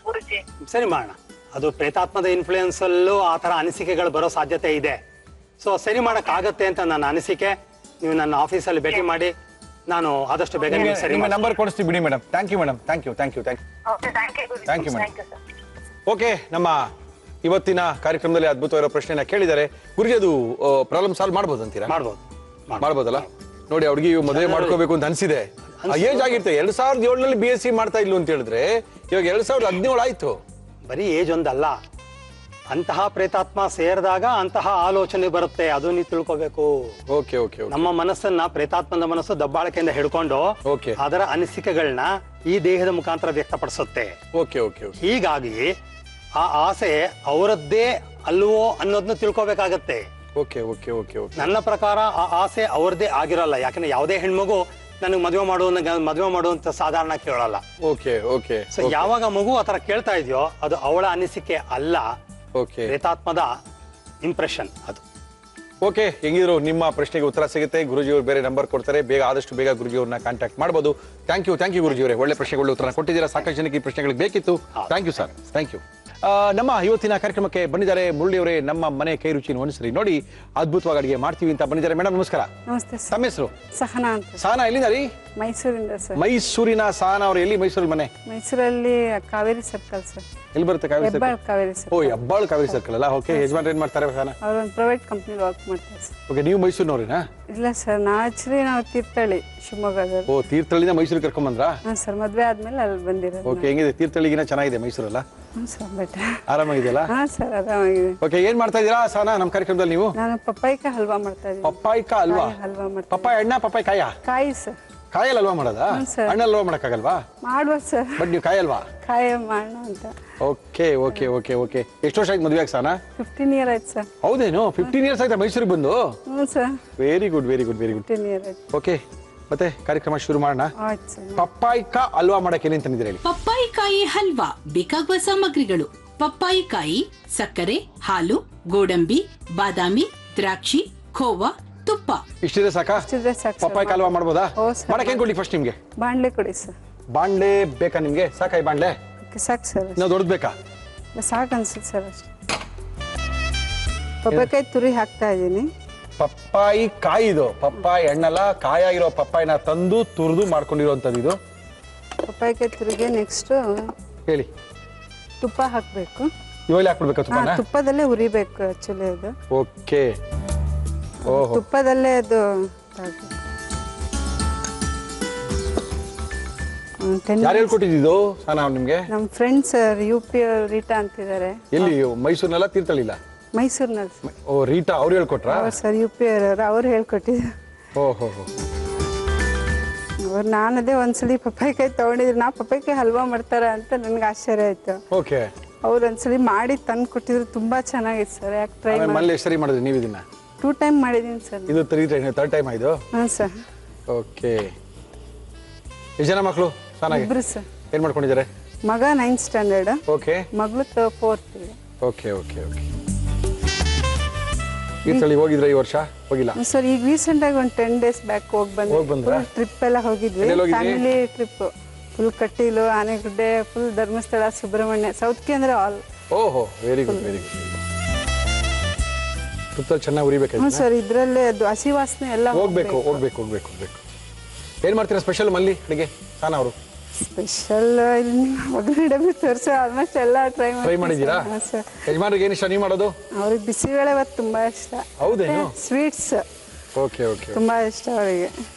ಗುರುಜಿ. ಸರಿ ಮಾಡೋಣ. ಅದು ಪ್ರೇತಾತ್ಮದ ಇನ್ಫ್ಲೂಯೆನ್ಸ್ ಅಲ್ಲೂ ಆತರ ಅನಿಸಿಕೆಗಳು ಬರೋ ಸಾಧ್ಯತೆ ಇದೆ. ಸೊ ಸರಿ ಮಾಡಕ್ ಆಗತ್ತೆ ಅಂತ ನನ್ನ ಅನಿಸಿಕೆ. ನೀವು ನನ್ನ ಆಫೀಸಲ್ಲಿ ಭೇಟಿ ಮಾಡಿ, ನಾನು ಆದಷ್ಟು ಬೇಗ ನಿಮ್ಮ ನಂಬರ್ ಕೊಡಿಸ್ತೀವಿ ಬಿಡಿ madam. Thank you madam. Thank you madam. Okay, ನಮ್ಮ ಇವತ್ತಿನ ಕಾರ್ಯಕ್ರಮದಲ್ಲಿ ಅದ್ಭುತವಾಗಿರೋ ಪ್ರಶ್ನೆನ ಕೇಳಿದ್ದಾರೆ ಗುರುಜಿ. ಅದು ಪ್ರಾಬ್ಲಮ್ ಸಾಲ್ವ್ ಮಾಡ್ಬೋದು ಅಂತೀರಾ? ಮಾಡ್ಬೋದಲ್ಲ. ನೋಡಿ, ಅವ್ರಿಗೆ ಮದುವೆ ಮಾಡ್ಕೋಬೇಕು ಅಂತ ಅನ್ಸಿದೆ. ಏಜ್ ಆಗಿರುತ್ತೆ. 2007 BSc ಮಾಡ್ತಾ ಇಲ್ಲು ಅಂತ ಹೇಳಿದ್ರೆ ಇವಾಗ 2017 ಆಯ್ತು. ಬರೀ ಏಜ್ ಒಂದಲ್ಲ, ಅಂತಹ ಪ್ರೇತಾತ್ಮ ಸೇರಿದಾಗ ಅಂತಹ ಆಲೋಚನೆ ಬರುತ್ತೆ. ಅದು ನೀವು ತಿಳ್ಕೋಬೇಕು. Okay okay. ನಮ್ಮ ಮನಸ್ಸನ್ನ, ಪ್ರೇತಾತ್ಮದ ಮನಸ್ಸು ದಬ್ಬಾಳಿಕೆಯಿಂದ ಹಿಡ್ಕೊಂಡು ಅದರ ಅನಿಸಿಕೆಗಳನ್ನ ಈ ದೇಹದ ಮುಖಾಂತರ ವ್ಯಕ್ತಪಡಿಸುತ್ತೆ. Okay okay. ಹೀಗಾಗಿ ಆ ಆಸೆ ಅವರದ್ದೇ ಅಲ್ವೋ ಅನ್ನೋದನ್ನ ತಿಳ್ಕೋಬೇಕಾಗತ್ತೆ. Okay okay okay okay. ನನ್ನ ಪ್ರಕಾರ ಆ ಆಸೆ ಅವ್ರದ್ದೇ ಆಗಿರಲ್ಲ. ಯಾಕಂದ್ರೆ ಯಾವುದೇ ಹೆಣ್ಮಗು ನನಗೆ ಮದುವೆ ಮಾಡುವಂತ ಸಾಧಾರಣ ಕೇಳಲ್ಲ. Okay okay. ಸೊ ಯಾವಾಗ ಮಗು ಆತರ ಕೇಳ್ತಾ ಇದೆಯೋ ಅದು ಅವಳ ಅನಿಸಿಕೆ ಅಲ್ಲ, ಓಕೆ, ಪ್ರೇತಾತ್ಮದ ಇಂಪ್ರೆಷನ್ ಅದು. ಓಕೆ, ಹೆಂಗಿದ್ರು ನಿಮ್ಮ ಪ್ರಶ್ನೆಗೆ ಉತ್ತರ ಸಿಗುತ್ತೆ. ಗುರುಜಿಯವರು ಬೇರೆ ನಂಬರ್ ಕೊಡ್ತಾರೆ, ಆದಷ್ಟು ಬೇಗ ಗುರುಜಿಯವ್ರನ್ನ ಕಾಂಟ್ಯಾಕ್ಟ್ ಮಾಡಬಹುದು. ಥ್ಯಾಂಕ್ ಯು ಗುರುಜಿಯವರೇ, ಒಳ್ಳೆ ಪ್ರಶ್ನೆಗಳು ಉತ್ತರ ಕೊಟ್ಟಿದ್ದೀರಾ. ಸಾಕಷ್ಟು ಜನಕ್ಕೆ ಈ ಪ್ರಶ್ನೆಗಳಿಗೆ ಬೇಕಿತ್ತು. Thank you sir, thank you. ನಮ್ಮ ಇವತ್ತಿನ ಕಾರ್ಯಕ್ರಮಕ್ಕೆ ಬಂದಿದ್ದಾರೆ ಮುರಳಿಯವರೇ. ನಮ್ಮ ಮನೆ ಕೈ ರುಚಿನ ಒಂದ್ಸರಿ ನೋಡಿ, ಅದ್ಭುತವಾಗಿ ಅಡಿಗೆ ಮಾಡ್ತೀವಿ ಅಂತ ಬಂದಿದ್ದಾರೆ. ಮೇಡಮ್ ನಮಸ್ಕಾರ. ನಮಸ್ತೆ. ತಮ್ಮ ಹೆಸರು? ಸಹನಾ ಅಂತ. ಸಹನಾ ಎಲ್ಲಿಂದ ರೀ? ಮೈಸೂರಿಂದ ಸರ್. ಮೈಸೂರಿನ ಸಹನಾ ಅವರು ಎಲ್ಲಿ ಮೈಸೂರಲ್ಲಿ ಮನೆ? ಮೈಸೂರಲ್ಲಿ ಕಾವೇರಿ ಸರ್ಕಲ್ ಸರ್. ಎಲ್ಲಿ ಬರುತ್ತೆ ಕಾವೇರಿ ಸರ್ಕಲ್? ಕಾವೇರಿ ಸರ್ಕಲ್. ಓ, ಹೆಬ್ಬಾಳು ಕಾವೇರಿ ಸರ್ಕಲ್ ಅಲ್ಲ. ಓಕೆ, ಯಜಮಾನ್ ಏನ್ ಮಾಡ್ತಾರೆ ಸಹನಾ? ಅವರು ಒಂದು ಪ್ರೈವೇಟ್ ಕಂಪ್ನಿ ವರ್ಕ್ ಮಾಡ್ತಾರೆ ಸರ್. ಓಕೆ, ನೀವು ಮೈಸೂರಿನವ್ರೇನಾ? ಇಲ್ಲ ಸರ್, ನಾವು ತೀರ್ಥಹಳ್ಳಿ, ಶಿವಮೊಗ್ಗದಲ್ಲಿ. ಓ, ತೀರ್ಥಹಳ್ಳಿನ ಮೈಸೂರಿಗೆ ಕರ್ಕೊಂಡ್ ಬಂದ್ರಾ? ಹಾಂ ಸರ್, ಮದುವೆ ಆದ್ಮೇಲೆ ಅಲ್ಲಿ ಬಂದಿರೋದು. ಓಕೆ, ಹೆಂಗಿದೆ ತೀರ್ಥಹಳ್ಳಿಗಿನ? ಚೆನ್ನಾಗಿದೆ ಮೈಸೂರಲ್ಲ? ಹ್ಞೂ ಸರ್, ಬೆಟರ್. ಆರಾಮಾಗಿದೆಯಲ್ಲ? ಹಾಂ ಸರ್, ಆರಾಮಾಗಿದೆ. ಓಕೆ, ಏನ್ ಮಾಡ್ತಾ ಇದೀರಾ ಸಹನಾ ನಮ್ಮ ಕಾರ್ಯಕ್ರಮದಲ್ಲಿ ನೀವು? ನಾನು ಪಪ್ಪಾಯಿಕಾಯಿ ಹಲ್ವಾ ಮಾಡ್ತಾ ಇದ್ದೀನಿ. ಪಪ್ಪಾಯಿಕಾಯಿ ಹಲ್ವಾ? ಹಲ್ವಾ ಮಾಡ್ತಾ. ಪಪ್ಪಾಯಿ ಹಣ್ಣ, ಪಪ್ಪಾಯಿ ಕಾಯ? ಕಾಯಿ ಸರ್. ಕಾಯಲ್ಲಿ ಹಲ್ವಾ ಮಾಡೋದಾ? ಹಣ್ಣಲ್ಲಿ ಹಲ್ವಾ ಮಾಡಕ್ಕಾಗಲ್ವಾ? ಮಾಡುವ ಸರ್, ಬಟ್ ನೀವು ಕಾಯಿ ಅಲ್ವಾ? ಕಾಯಿ ಮಾಡೋಣ ಅಂತ. Okay okay okay okay. ಎಷ್ಟು ವರ್ಷ ಆಯ್ತು ಮದುವೆ ಆಗಿ ಸಹನಾ? 15 years ಆಯ್ತು ಸರ್. ಹೌದೇನು? 15 years ಆಯ್ತಾ ಮೈಸೂರಿಗೆ ಬಂದು? ಹ್ಞೂ sir. Very good very good very good. 15 years ಆಯ್ತು. ಓಕೆ, ಮತ್ತೆ ಕಾರ್ಯಕ್ರಮ ಶುರು ಮಾಡೋಣ. ಆಯ್ತು ಸರ್. ಪಪ್ಪಾಯಿಕಾಯಿ ಹಲ್ವಾ ಮಾಡಕ್ಕೆ ಏನೇನು ತಂದಿದ್ದೀರಾ ಹೇಳಿ? ಪಪ್ಪಾಯಿಕಾಯಿ ಹಲ್ವಾ ಬೇಕಾಗುವ ಸಾಮಗ್ರಿಗಳು: ಪಪ್ಪಾಯಿಕಾಯಿ, ಸಕ್ಕರೆ, ಹಾಲು, ಗೋಡಂಬಿ, ಬಾದಾಮಿ, ದ್ರಾಕ್ಷಿ, ಖೋವಾ, ತುಪ್ಪ. ಇಷ್ಟಿದೆ ಸಾಕಾ? ಇಷ್ಟಿದ್ರೆ ಸಾಕು. ಪಪ್ಪಾಯಿಕಾಯಿ ಹಲ್ವಾ ಮಾಡ್ಬೋದಾ? ಓ ಸರ್. ಮಾಡಕ್ಕೆ ಏನ್ ಕೊಡ್ಲಿ ಫಸ್ಟ್ ನಿಮ್ಗೆ? ಬಾಣ್ಲೆ ಕೊಡಿ ಸರ್. ಬಾಣ್ಲೆ ಬೇಕಾ ನಿಮ್ಗೆ? ಸಾಕಾಯಿ ಬಾಣ್ಲೆ? ಸಾಕು ಸರ್. ನಾವು ದೊಡ್ಡದು ಬೇಕಾ? ಸಾಕು ಅನ್ಸುತ್ತೆ ಸರ್ ಅಷ್ಟೇ. ಪಪ್ಪಾಯಿಕಾಯಿ ತುರಿ ಹಾಕ್ತಾ ಇದ್ದೀನಿ. ಪಪ್ಪಾಯಿ ಕಾಯಿ ಇದು, ಪಪ್ಪಾಯಿ ಹಣ್ಣಲ್ಲ, ಕಾಯಾಗಿರೋ ಪಪ್ಪಾಯಿನ ತಂದು ತುರಿದು ಮಾಡ್ಕೊಂಡಿರೋಂಥದ್ದು ಇದು. ಪಪ್ಪಾಯಿಕಾಯಿ ತುರಿಗೆ ನೆಕ್ಸ್ಟ್ ಹೇಳಿ. ತುಪ್ಪ ಹಾಕಬೇಕು. ಇವಾಗ ಹಾಕ್ಬಿಡ್ಬೇಕಾ ತುಪ್ಪನ? ತುಪ್ಪದಲ್ಲೇ ಉರಿಬೇಕು ಆಕ್ಚುಲಿ ಅದು. ಓಕೆ. ಓಹೋ, ತುಪ್ಪದಲ್ಲೇ ಅದು ಯಾರು ಹೇಳ್ಕೊಟ್ಟಿದ್ದು ಸಹನಾ ನಿಮ್ಗೆ? ನಮ್ಮ ಫ್ರೆಂಡ್ಸ್ UP ರೀಟಾ ಅಂತಿದ್ದಾರೆ. ಎಲ್ಲಿ? ಮೈಸೂರಿನಲ್ಲ ತೀರ್ಥಹಳ್ಳಿಲ್ಲ? ಮೈಸೂರಿನಲ್ಲಿ. ಓ, ರೀಟಾ ಅವ್ರು ಹೇಳ್ಕೊಟ್ರಾ? ಸರ್ UP ಅವ್ರು ಹೇಳ್ಕೊಟ್ಟಿದ್ರು. ಓಹೋ. ಅವ್ರು ನಾನದೇ ಒಂದ್ಸಲಿ ಪಪ್ಪಾಯಿಕಾಯಿ ತಗೊಂಡಿದ್ರು. ನಾ ಪಪ್ಪಾಯಿಕಾಯಿ ಹಲ್ವಾ ಮಾಡ್ತಾರ ಅಂತ ನನ್ಗೆ ಆಶ್ಚರ್ಯ ಆಯ್ತು. ಓಕೆ. ಅವ್ರು ಒಂದ್ಸಲಿ ಮಾಡಿ ತಂದು ಕೊಟ್ಟಿದ್ರು, ತುಂಬಾ ಚೆನ್ನಾಗಿತ್ತು ಸರ್. ಯಾಕೆ ಟ್ರೈ ಮಾಡಿ. ಮನೇಲಿ ಎಷ್ಟು ಸರಿ ಮಾಡಿದ್ರಿ ನೀವು ಇದನ್ನ? 2 time ಮಾಡಿದೀನಿ ಸರ್. ಇದು ಥರ್ಡ್ ಟೈಮ್ ಆಯ್ತು? ಹಾಂ ಸರ್. ಓಕೆ. ಎಷ್ಟು ಜನ ಮಕ್ಕಳು ಸಹನಾಗೆ? 2 ಸರ್. ಏನ್ ಮಾಡ್ಕೊಂಡಿದ್ದಾರೆ? ಮಗ 9th standard. ಓಕೆ. ಮಗಳು 4th. Okay okay okay. Thirthahalli ಹೋಗಿದ್ರೆ ಈ ವರ್ಷ? ಹೋಗಿಲ್ಲ ಸರ್ ಈಗ ರೀಸೆಂಟ್ ಆಗಿ ಒಂದು 10 days ಬ್ಯಾಕ್ ಹೋಗಿ ಬಂದ್ರಾ? ಟ್ರಿಪ್ ಎಲ್ಲ ಹೋಗಿದ್ವಿ, ಎಲ್ಲೆಲ್ಲಿ ಹೋಗಿದ್ರಿ? Family trip. Full Kateel, Anegudde, full Dharmasthala, Subrahmanya, ಸೌತ್ಗೆ ಅಂದ್ರೆ ಆಲ್. ಓಹೋ, ವೆರಿ ಗುಡ್ ವೆರಿ ಗುಡ್. ತುಪ್ಪದಲ್ಲಿ ಚೆನ್ನಾಗಿ ಹ್ಞೂ ಉರಿಬೇಕಾಯ್ತು. ಸರ್, ಇದ್ರಲ್ಲೇ ಅದು ಹಸಿ ವಾಸನೆ ಎಲ್ಲ ಹೋಗ್ಬೇಕು ಹೋಗ್ಬೇಕು ಹೋಗ್ಬೇಕು ಹೋಗ್ಬೇಕು. ಏನ್ ಮಾಡ್ತೀರಾ ಸ್ಪೆಷಲ್ ಮಲ್ಲಿ ಅಡಿಗೆ ಸಾನ ಅವರು? ಸ್ಪೆಷಲ್ ಒಗ್ಗರಣೆ ಡಬ್ಬಿ ತೋರಿಸೋ ಆಲ್ಮೋಸ್ಟ್ ಎಲ್ಲ ಟ್ರೈ ಮಾಡಿದ್ದೀರಾ? ಸರ್. ಯಜಮಾನ್ರಿಗೆ ಏನು ಇಷ್ಟ ನೀವು ಮಾಡೋದು? ಅವ್ರಿಗೆ ಬಿಸಿಬೇಳೆ ಭಾತ್ ತುಂಬಾ ಇಷ್ಟ. ಹೌದೇನು? ಸ್ವೀಟ್ಸ್ ಓಕೆ ಓಕೆ ತುಂಬಾ ಇಷ್ಟ ಅವರಿಗೆ.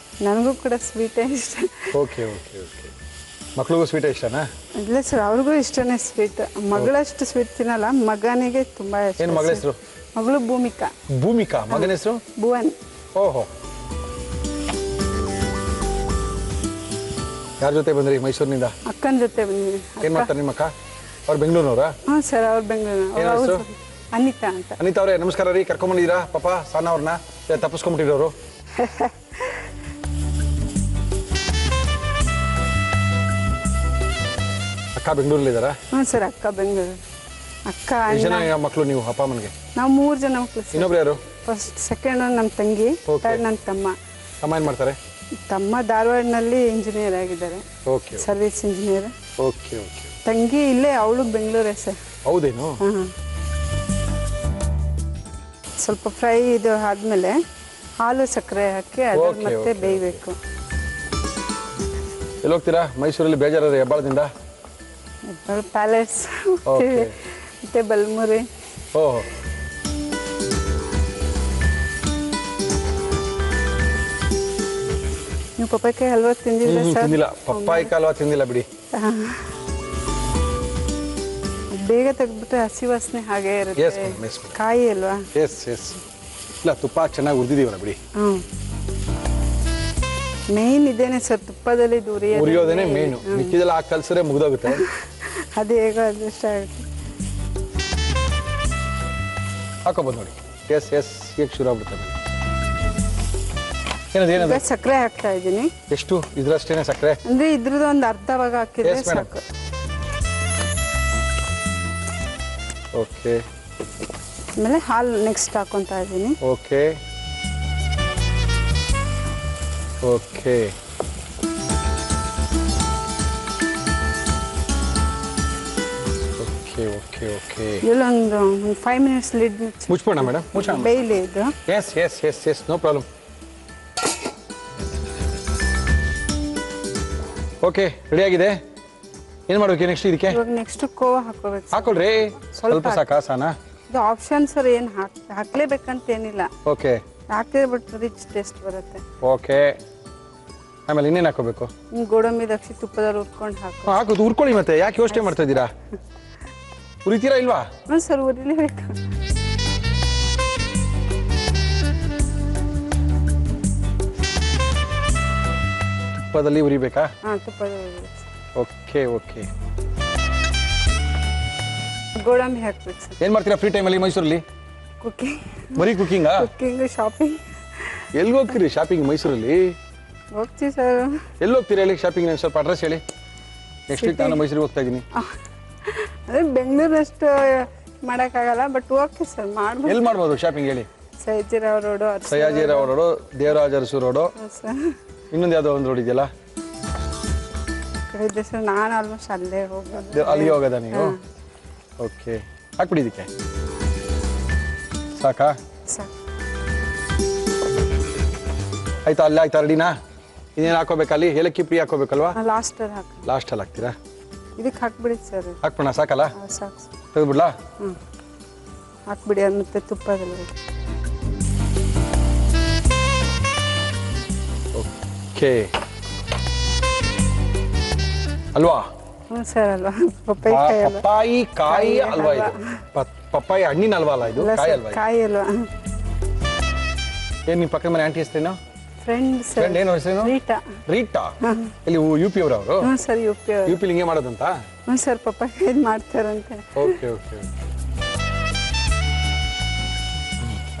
ನನಗೂ ಕೂಡ ಸ್ವೀಟೇ ಇಷ್ಟ. Okay okay okay. ಮಕ್ಳಿಗೂ ಸ್ವೀಟ್ ಇಷ್ಟನಾ? ಇಲ್ಲ ಸರ್, ಅವ್ರಿಗೂ ಇಷ್ಟನೇ ಸ್ವೀಟ್. ಮಗಳಷ್ಟು ಸ್ವೀಟ್ ತಿನ್ನಲ್ಲ, ಮಗನಿಗೆ ತುಂಬಾ ಇಷ್ಟ. ಏನು ಮಗಳ ಹೆಸರು? ಮಗಳು ಭೂಮಿಕಾ. ಭೂಮಿಕಾ. ಮಗನ ಹೆಸರು? ಭುವನ್. ಓಹೋ. ಯಾರ ಜೊತೆ ಬಂದ್ರಿ ಮೈಸೂರಿನಿಂದ? ಅಕ್ಕನ ಜೊತೆ ಬಂದಿದ್ದೀನಿ. ಏನ್ ಮಾಡ್ತಾರೆ ನಿಮ್ಮ ಅಕ್ಕ? ಅವ್ರು ಬೆಂಗಳೂರಿನವರಾ? ಹ್ಞೂ ಸರ್, ಅವ್ರು ಬೆಂಗಳೂರು. ಏನ್ ಹೆಸರು? ಅನಿತಾ ಅಂತ. ಅನಿತಾ ಅವರೇ ನಮಸ್ಕಾರ ರೀ. ಕರ್ಕೊಂಬಂದಿದ್ದೀರಾ ಪಾಪ ಸಾನ ಅವ್ರನ್ನ? ತಪ್ಪಿಸ್ಕೊಂಡ್ಬಿಟ್ಟಿರೋರು. ಅಕ್ಕ ಬೆಂಗಳೂರಲ್ಲಿದ್ದಾರಾ? ಹ್ಞೂ ಸರ್, ಅಕ್ಕ ಬೆಂಗಳೂರು. ಅಕ್ಕ ಎಷ್ಟು ಅಣ್ಣ. ಜನ ಮಕ್ಕಳು ನೀವು ಅಪ್ಪ ಅಮ್ಮನಿಗೆ? ನಾವು 3 ಜನ ಮಕ್ಕಳು ಸರ್. ಇನ್ನೊಬ್ರು ಯಾರು? ಫಸ್ಟ್ ಸೆಕೆಂಡ್ ನಮ್ಮ ತಂಗಿ, Okay. ಥರ್ಡ್ ನನ್ನ ತಮ್ಮ. ಅಮ್ಮ ಏನ್ ಮಾಡ್ತಾರೆ? ತಮ್ಮ ಧಾರವಾಡನಲ್ಲಿ ಇಂಜಿನಿಯರ್ ಆಗಿದ್ದಾರೆ, okay service engineer. Okay okay. ತಂಗಿ ಇಲ್ಲೇ, ಅವಳು ಬೆಂಗಳೂರೇ ಸರ್. ಹೌದೇನು? ಹಾಂ. ಸ್ವಲ್ಪ ಫ್ರೈ ಇದು ಆದಮೇಲೆ ಹಾಲು ಸಕ್ಕರೆ ಹಾಕಿ ಅದ್ರ Okay, ಮತ್ತೆ okay, ಬೇಯಬೇಕು. ಎಲ್ಲಿ ಹೋಗ್ತೀರಾ ಮೈಸೂರಲ್ಲಿ? ಬೇಜಾರ ಹೆಬ್ಬಾಳದಿಂದ? Palace Okay. ಮತ್ತೆ ಬಲ್ಮುರಿ. ಓಹೋ. ನೀವು ಪಪ್ಪಾಯಿ ಹಲ್ವಾ ತಿಂದಿಲ್ಲ ಸರ್? ತಿಂದಿಲ್ಲ. ಪಪ್ಪಾಯಿ ಹಲ್ವಾ ತಿಂದಿಲ್ಲ ಬಿಡಿ. ಬೇಗ ತೆಗೆದ್ಬಿಟ್ರೆ ಹಸಿ ವಾಸನೆ ಹಾಗೆ Yes, ಇರುತ್ತೆ. ma'am, yes, ma'am. ಕಾಯಿ ಅಲ್ವಾ? Yes yes. ಇಲ್ಲ ತುಪ್ಪ ಚೆನ್ನಾಗಿ ಉರಿದಿದೀವಲ್ಲ ಬಿಡಿ. ಹ್ಞೂ. ಮೇನ್ ಇದೇನೆ ಸರ್, ತುಪ್ಪದಲ್ಲಿ ಉರಿಯೋದೇನೆ ಮೇನು. ಮಿಕ್ಕಿದೆಲ್ಲ ಹಾಕಿ ಕಲ್ಸಿದ್ರೆ ಮುಗ್ದೋಗುತ್ತೆ. ಅದು ಹೇಗೋ ಅದೃಷ್ಟ ಆಗುತ್ತೆ. ಹಾಕೋಬೋದು ನೋಡಿ. Yes yes. ಈಗ ಶುರು ಆಗ್ಬಿಡುತ್ತೆ. ಏನದು ಏನದು? ಈಗ ಸಕ್ಕರೆ ಹಾಕ್ತಾ ಇದ್ದೀನಿ. ಎಷ್ಟು? ಇದ್ರಷ್ಟೇನೆ ಸಕ್ಕರೆ? ಅಂದ್ರೆ ಇದ್ರದ್ದು ಒಂದು ಅರ್ಧ ಭಾಗ ಹಾಕಿದ್ರೆ Yes, madam. ಸಾಕು. ಓಕೆ ಆಮೇಲೆ ಹಾಲು ನೆಕ್ಸ್ಟ್ ಹಾಕೊಂತಾ ಇದ್ದೀನಿ. Okay okay. Okay okay okay. ಇಲ್ಲೊಂದು 5 minutes ಲಿಡ್ ಮುಚ್ಬೋಣ ಮೇಡಮ್? ಮುಚ್ಚೋಣ. ಬೇಯ್ಲಿ ಇದು. Yes yes yes yes, no problem. Okay, ready ಆಗಿದೆ. ಏನು ಮಾಡ್ಬೇಕು ನೆಕ್ಸ್ಟ್ ಇದಕ್ಕೆ? ಇವಾಗ ನೆಕ್ಸ್ಟ್ ಕೋವಾ ಹಾಕೋಬೇಕು ಸರ್. ಹಾಕೊಳ್ರಿ. ಸ್ವಲ್ಪ ಸಾಕಾ ಸಾನ? ಇದು ಆಪ್ಷನ್ ಸರ್, ಏನು ಹಾಕ್ಲೇಬೇಕಂತ ಏನಿಲ್ಲ. ಓಕೆ ಹಾಕಿದ್ರೆ ಬಟ್ ರಿಚ್ ಟೇಸ್ಟ್ ಬರುತ್ತೆ. ಓಕೆ. ಆಮೇಲೆ ಇನ್ನೇನು ಹಾಕೋಬೇಕು? ಗೋಡಂಬಿ ದಕ್ಷಿ ತುಪ್ಪದಲ್ಲಿ ಉಟ್ಕೊಂಡು ಹಾಕೋ. ಹಾಕೋದು ಉರ್ಕೊಳ್ಳಿ. ಮತ್ತೆ ಯಾಕೆ ಯೋಚನೆ ಮಾಡ್ತಾ ಇದ್ದೀರಾ? ಉರಿತೀರಾ ಇಲ್ವಾ? ಹ್ಞೂ ಸರ್, ಉರಿಲೇಬೇಕು. ತುಪ್ಪದಲ್ಲಿ ಉರಿಬೇಕಾ? ಹಾಂ, ತುಪ್ಪದಲ್ಲಿ ಉರಿಬೇಕು. Okay okay. ಗೋಡಂಬಿ ಹಾಕ್ಬೇಕು ಸರ್. ಏನು ಮಾಡ್ತೀರಾ ಫ್ರೀ ಟೈಮಲ್ಲಿ ಮೈಸೂರಲ್ಲಿ? ಕುಕ್ಕಿಂಗ್. ಬರೀ ಕುಕ್ಕಿಂಗಾ? Cooking, shopping. ಎಲ್ಲಿ ಹೋಗ್ತೀರಿ ಶಾಪಿಂಗ್ ಮೈಸೂರಲ್ಲಿ? ಹೋಗ್ತೀವಿ ಸರ್. ಎಲ್ಲಿ ಹೋಗ್ತೀರಿ ಹೇಳಿ ಶಾಪಿಂಗ್? ನಾನು ಸ್ವಲ್ಪ ಅಡ್ರೆಸ್ ಹೇಳಿ. ನೆಕ್ಸ್ಟ್ ವೀಕ್ ನಾನು ಮೈಸೂರಿಗೆ ಹೋಗ್ತಾ ಇದ್ದೀನಿ. ಅದೇ ಬೆಂಗಳೂರಷ್ಟು ಮಾಡೋಕ್ಕಾಗಲ್ಲ, ಬಟ್ ಓಕೆ ಸರ್, ಮಾಡ್ಬೋದು. ಎಲ್ಲಿ ಮಾಡ್ಬೋದು ಶಾಪಿಂಗ್ ಹೇಳಿ? Sayajirao road, Sayajirao road, Devaraja Arasu road, sir ಇನ್ನೊಂದು ಯಾವುದೋ ಒಂದು ರೋಡ್ ಇದೆಯಲ್ಲ, ಕಡೆ ಇದೆ ಸರ್. ನಾನು ಆಲ್ಮೋಸ್ಟ್ ಅಲ್ಲೇ ಹೋಗೋದು. ಅಲ್ಲಿಗೆ ಹೋಗೋದಾ ನೀವು? ಓಕೆ, ಹಾಕ್ಬಿಡಿ ಇದಕ್ಕೆ. ಸಾಕಾ? ಸಾಕು. ಆಯ್ತಾ? ಅಲ್ಲೇ ಆಯ್ತಾ? ರೆಡಿನಾ? ಇನ್ನೇನು ಹಾಕೋಬೇಕು ಅಲ್ಲಿ? ಏಲಕ್ಕಿ ಪುಡಿ ಹಾಕೋಬೇಕಲ್ವಾ? ಲಾಸ್ಟಲ್ಲಿ ಹಾಕಿ. ಲಾಸ್ಟಲ್ಲಿ ಹಾಕ್ತೀರಾ? ಇದಕ್ಕೆ ಹಾಕ್ಬಿಡಿ ಸರ್. ಹಾಕ್ಬಿಡೋಣ? ಸಾಕಲ್ಲ? ಸಾಕು ಸರ್. ತೆಗೆದ್ಬಿಡ್ಲಾ? ಹ್ಞೂ, ಹಾಕ್ಬಿಡಿ. ಅದು ಮತ್ತೆ ತುಪ್ಪದಲ್ಲಿ. ಓಕೆ. ಅಲ್ವಾ? ಹ್ಞೂ ಸರ್, ಅಲ್ವಾ? ಪಪ್ಪಾಯಿ ಕಾಯಿ ಅಲ್ವಾ? ಪಪ್ಪಾಯಿ ಕಾಯಿ ಅಲ್ವಾ ಇದು? ಪಪ್ಪಾಯಿ ಹಣ್ಣಿನ ಅಲ್ವಾ ಅಲ್ಲ ಇದು? ಇಲ್ಲ ಕಾಯಿ ಸರ್, ಅಲ್ವಾ? ಕಾಯಿ ಅಲ್ವಾ? ಏನು ನಿಮ್ಮ ಪಕ್ಕದ ಮನೆ ಆಂಟಿ ಹೆಸರೇನು? Friend sir. ಫ್ರೆಂಡ್ ಏನು ಹೆಸರೇನು? ರೀಟಾ. ರೀಟಾ? ಇಲ್ಲಿ UP ಅವರು? ಹ್ಞೂ ಸರ್, UP ಅವರು. UP ಹಿಂಗೆ ಮಾಡೋದಂತ? ಹ್ಞೂ ಸರ್, ಪಪ್ಪಾಯಿ ಕಾಯಿ ಮಾಡ್ತಾರಂತೆ. Okay okay.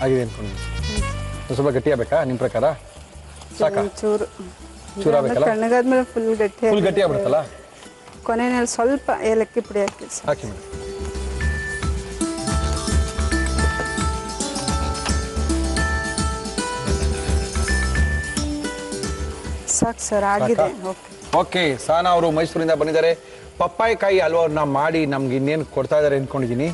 ಆಗಿದೆ ಅನ್ಕೊಂಡು. ಸ್ವಲ್ಪ ಗಟ್ಟಿ ಆಗ್ಬೇಕಾ ನಿಮ್ಮ ಪ್ರಕಾರ? ಸಾಕಾ? ಚೂರು ಚೂರು ಆಗ್ಬೇಕಲ್ಲ? ತಣ್ಣಗಾದ್ಮೇಲೆ ಫುಲ್ ಗಟ್ಟಿ. ಫುಲ್ ಗಟ್ಟಿ ಆಗ್ಬಿಡುತ್ತಲ್ಲ? ಕೊನೆಯಲ್ಲಿ ಸ್ವಲ್ಪ ಏಲಕ್ಕಿ ಪುಡಿ ಹಾಕಿ ಸರ್. ಹಾಕಿ ಮೇಡಮ್. ಸಾಕು ಸರ್ ಆಗಿದೆ ಓಕೆ. ಓಕೆ, ಸಾನಾ ಅವರು ಮೈಸೂರಿಂದ ಬಂದಿದ್ದಾರೆ. ಪಪ್ಪಾಯಿ ಕಾಯಿ ಹಲ್ವಾವನ್ನ ಮಾಡಿ ನಮ್ಗೆ ಇನ್ನೇನು ಕೊಡ್ತಾ ಇದ್ದಾರೆ ಅನ್ಕೊಂಡಿದ್ದೀನಿ.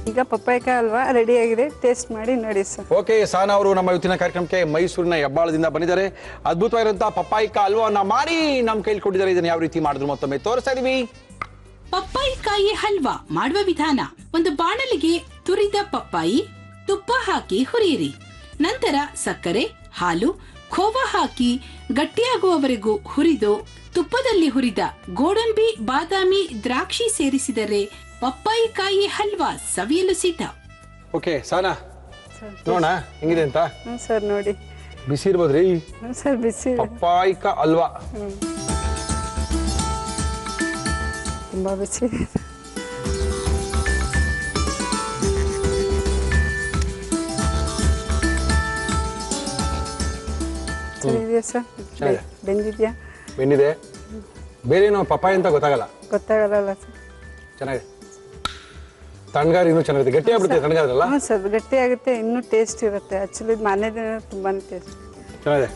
ಈಗ ಪಪ್ಪಾಯಿಕಾಯಿ ಹಲ್ವಾ ರೆಡಿ ಆಗಿದೆ, ಟೇಸ್ಟ್ ಮಾಡಿ ನೋಡಿ ಸರ್. ಓಕೆ, ಸಾನಾ ಅವರು ನಮ್ಮ ಇವತ್ತಿನ ಕಾರ್ಯಕ್ರಮಕ್ಕೆ ಮೈಸೂರಿನ ಹೆಬ್ಬಾಳದಿಂದ ಬಂದಿದ್ದಾರೆ. ಅದ್ಭುತವಾಗಿರುವಂತಹ ಪಪ್ಪಾಯಿಕಾಯಿ ಹಲ್ವಾವನ್ನ ಮಾಡಿ ನಮ್ಮ ಕೈಲಿ ಕೊಟ್ಟಿದ್ದಾರೆ. ಇದನ್ನ ಯಾವ ರೀತಿ ಮಾಡಿದ್ರು ಮತ್ತೊಮ್ಮೆ ತೋರಿಸ್ತಾ ಇದೀವಿ. ಪಪ್ಪಾಯಿಕಾಯಿ ಹಲ್ವಾ ಮಾಡುವ ವಿಧಾನ: ಒಂದು ಬಾಣಲಿಗೆ ತುರಿದ ಪಪ್ಪಾಯಿ, ತುಪ್ಪ ಹಾಕಿ ಹುರಿಯಿರಿ. ನಂತರ ಸಕ್ಕರೆ, ಹಾಲು, ಖೋವಾ ಹಾಕಿ ಗಟ್ಟಿಯಾಗುವವರೆಗೂ ಹುರಿದು ತುಪ್ಪದಲ್ಲಿ ಹುರಿದ ಗೋಡಂಬಿ, ಬಾದಾಮಿ, ದ್ರಾಕ್ಷಿ ಸೇರಿಸಿದರೆ ಪಪ್ಪಾಯಿಕಾಯಿ ಹಲ್ವಾ ಸವಿಯಲು ಸಿದ್ಧ. ಓಕೆ ಸಾನಾ, ನೋಡೋಣ ಹೆಂಗಿದೆ ಅಂತ. ಸರ್ ನೋಡಿ, ಬಿಸಿ ಇರ್ಬೋದ್ರಿ ಸರ್ ಬಿಸಿ ಪಪ್ಪಾಯಿಕಾಯಿ ಹಲ್ವಾ. ತುಂಬಾ ಬಿಸಿ ಚೆನ್ನಾಗಿದೆಯಾ ಸರ್? ಚೆನ್ನಾಗಿದೆ. ಬೆಂದಿದ್ಯಾ? ಬೆಂದಿದೆ. ಬೇರೆ ಏನೋ ಪಪ್ಪಾಯಿ ಅಂತ ಗೊತ್ತಾಗಲ್ಲ. ಗೊತ್ತಾಗಲ್ಲ ಸರ್. ಚೆನ್ನಾಗಿದೆ. ತಣ್ಣಗಾರ ಇನ್ನೂ ಚೆನ್ನಾಗಿದೆ. ಗಟ್ಟಿ ಆಗ್ಬಿಡುತ್ತೆ ತಣ್ಣಗಾರಲ್ಲ. ಹ್ಞೂ ಸರ್, ಗಟ್ಟಿ ಆಗುತ್ತೆ, ಇನ್ನೂ ಟೇಸ್ಟ್ ಇರುತ್ತೆ. ಆಕ್ಚುಲಿ ಮನೆದೇ ತುಂಬಾನೇ ಟೇಸ್ಟ್. ಚೆನ್ನಾಗಿದೆ,